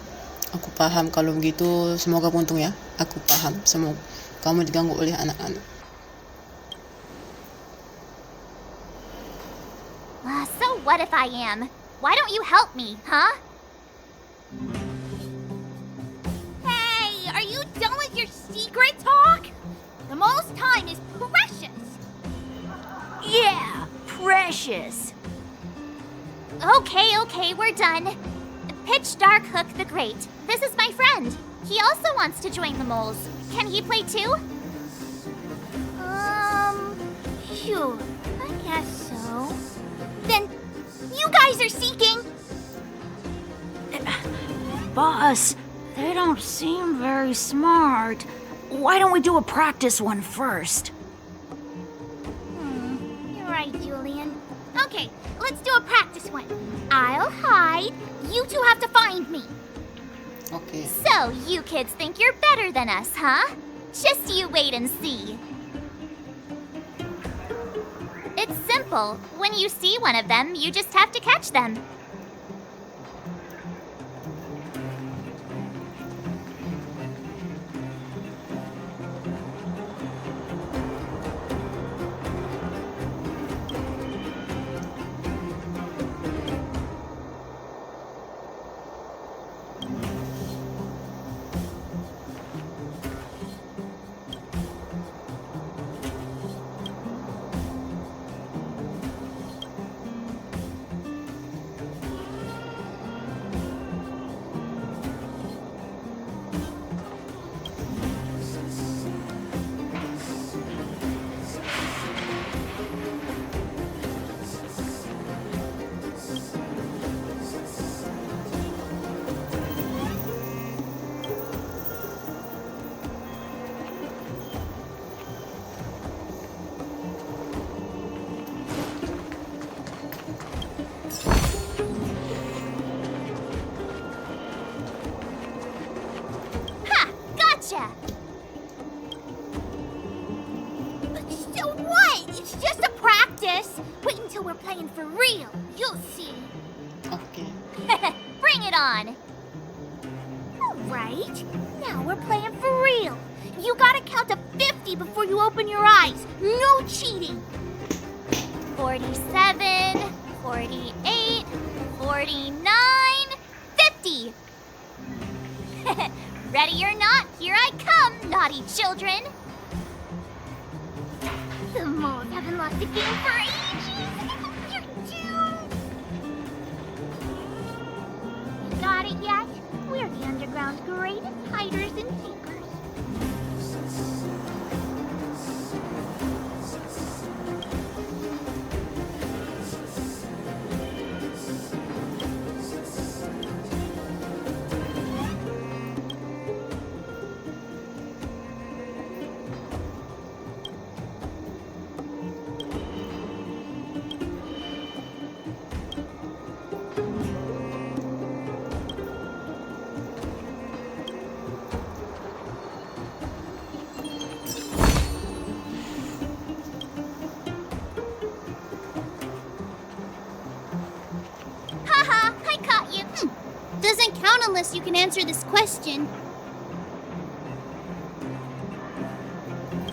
Aku paham kalau begitu, semoga beruntung ya. Aku paham, semoga kamu diganggu oleh anak-anak. So what if I am? Why don't you help me, huh? Hey, are you done with your secret talk? The most time is precious. Yeah, precious. Okay, we're done. Pitch Dark Hook the Great. This is my friend. He also wants to join the moles. Can he play too? Sure, I guess so. Then, you guys are seeking. Boss, they don't seem very smart. Why don't we do a practice one first? You're right, Julian. Okay, let's do a practice one. I'll hide. You two have to find me. Okay. So, you kids think you're better than us, huh? Just you wait and see. It's simple. When you see one of them, you just have to catch them. Gotcha! So what? It's just a practice. Wait until we're playing for real. You'll see. Okay. Bring it on! Alright, now we're playing for real. You gotta count to 50 before you open your eyes. No cheating. 47, 48, 49, 50! Ready or not, here I come, naughty children! The moles haven't lost a game for ages. You're doomed. You got it yet? We're the underground's greatest hiders and seekers. unless you can answer this question.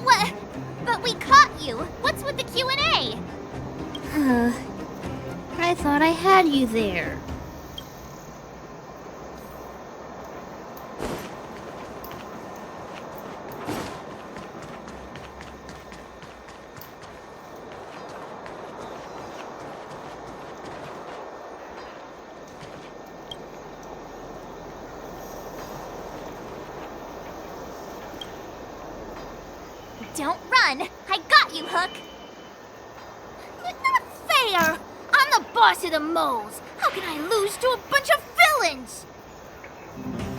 What? But we caught you. What's with the Q&A? I thought I had you there. Don't run! I got you, Hook! Not fair! I'm the boss of the moles! How can I lose to a bunch of villains?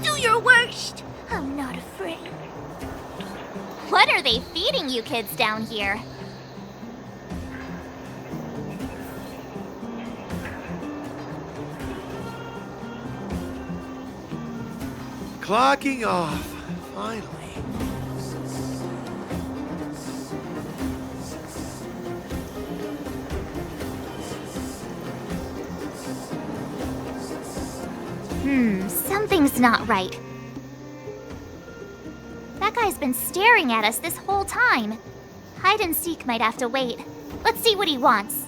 Do your worst! I'm not afraid. What are they feeding you kids down here? Clocking off, finally. Something's not right. That guy's been staring at us this whole time. Hide and seek might have to wait. Let's see what he wants.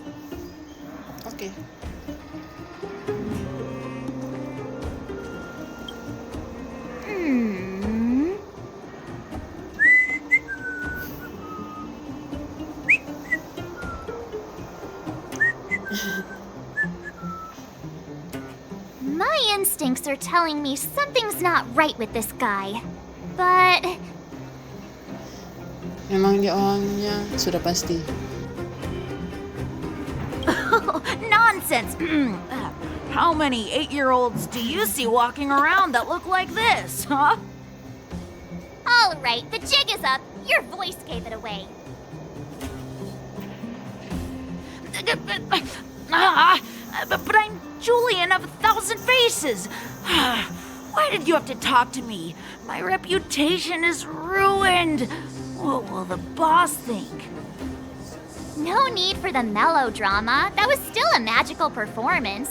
Okay. My instincts are telling me something's not right with this guy. But Memang dia orangnya sudah pasti. Nonsense! How many 8-year-olds do you see walking around that look like this, huh? all right, the jig is up. Your voice gave it away. But I'm Julian of 1,000 Faces. Why did you have to talk to me? My reputation is ruined. What will the boss think? No need for the melodrama. That was still a magical performance.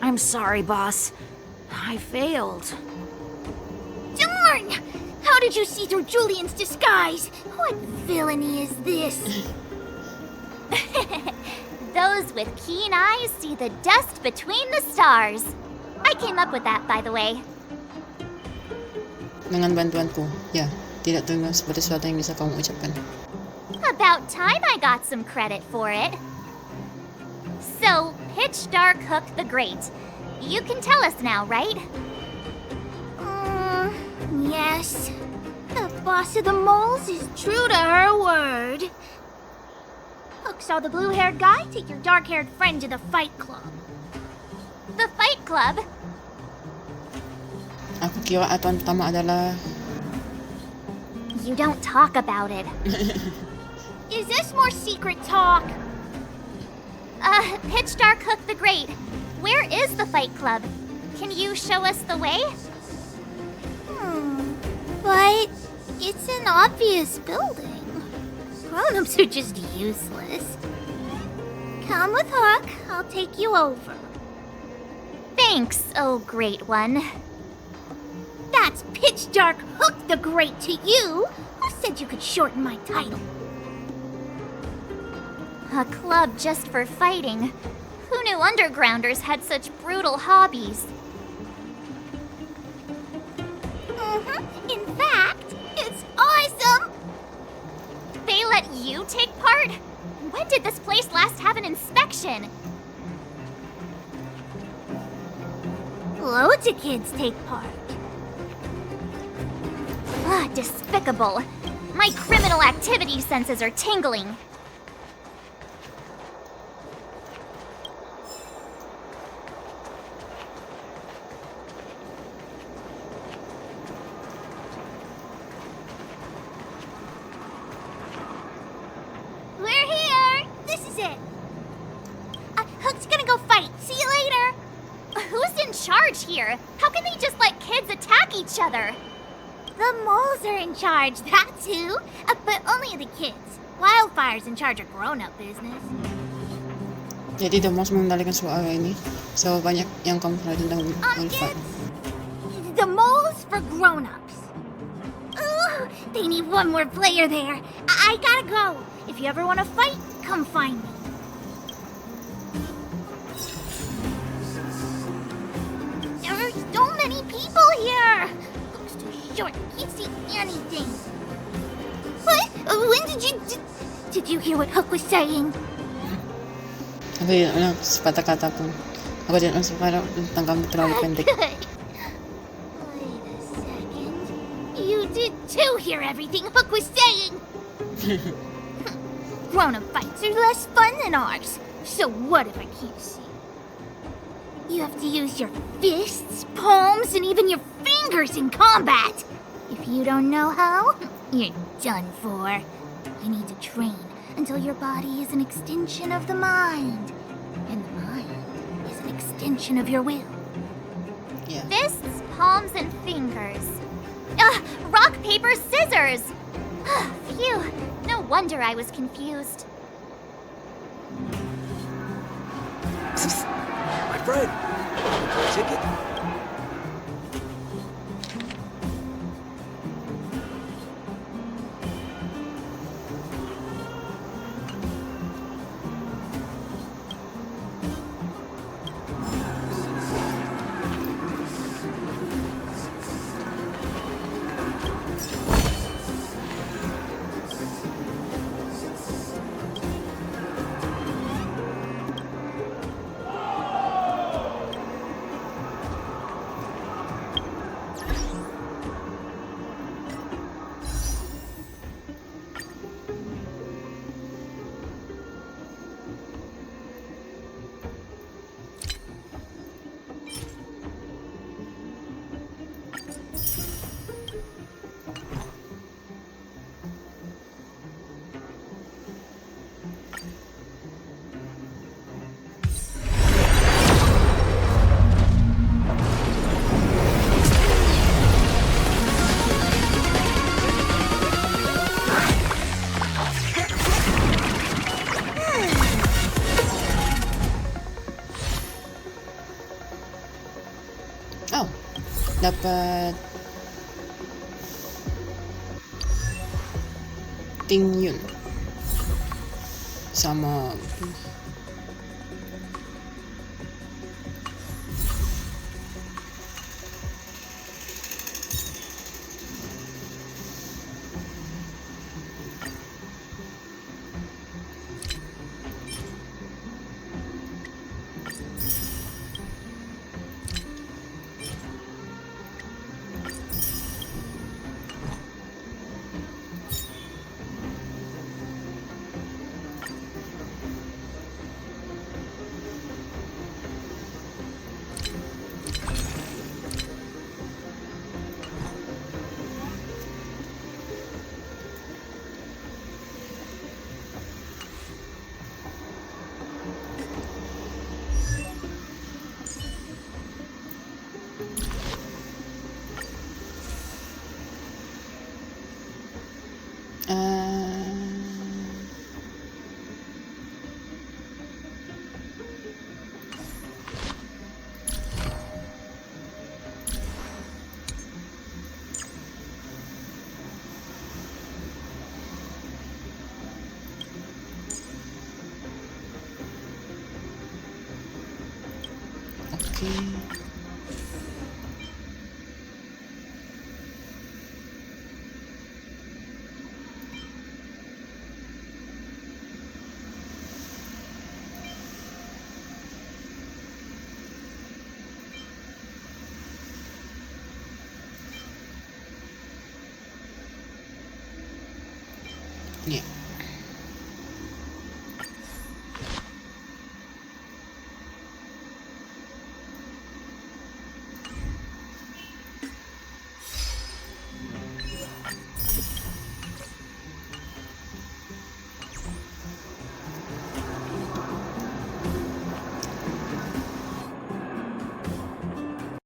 I'm sorry, boss. I failed. Darn! How did you see through Julian's disguise? What villainy is this? Those with keen eyes see the dust between the stars. I came up with that, by the way. Dengan bantuan ko, ya, tidak terdengar seperti sesuatu yang bisa kamu ucapkan. About time I got some credit for it. So, Pitch Dark Hook the Great. You can tell us now, right? Yes. The boss of the moles is true to her word. Hook saw the blue-haired guy take your dark-haired friend to the fight club. The fight club? Aku kira aturan pertama adalah... You don't talk about it. Is this more secret talk? Pitch Dark Hook the Great. Where is the fight club? Can you show us the way? But it's an obvious building. Grown-ups are just useless. Come with Hook. I'll take you over. Thanks, oh great one. That's Pitch Dark Hook the Great to you. Who said you could shorten my title? A club just for fighting. Who knew undergrounders had such brutal hobbies? In fact, it's awesome! They let you take part? When did this place last have an inspection? Loads of kids take part. Despicable. My criminal activity senses are tingling. Here. How can they just let kids attack each other? The moles are in charge, that's who. But only the kids. Wildfire's in charge of grown-up business. Jadi the most mengendalikan suara ini. So banyak yang kamu pernah dendam Wildfire. The mole's for grown-ups. Ooh, they need one more player there. I gotta go. If you ever want to fight, come find me. There are so many people here. Looks too short. Can't see anything. What? When did you hear what Hook was saying? Ako yun, sepatah kata pun. Ako din, para tentang kamu terlalu pendek. Good. Wait a second. You did too hear everything Hook was saying. Grown-up fights are less fun than ours. So what if I can't see? You have to use your fists, palms, and even your fingers in combat. If you don't know how, you're done for. You need to train until your body is an extension of the mind. And the mind is an extension of your will. Yeah. Fists, palms, and fingers. Rock, paper, scissors! Phew, no wonder I was confused. My friend, ticket? Dapat Ting Yun sama Yeah.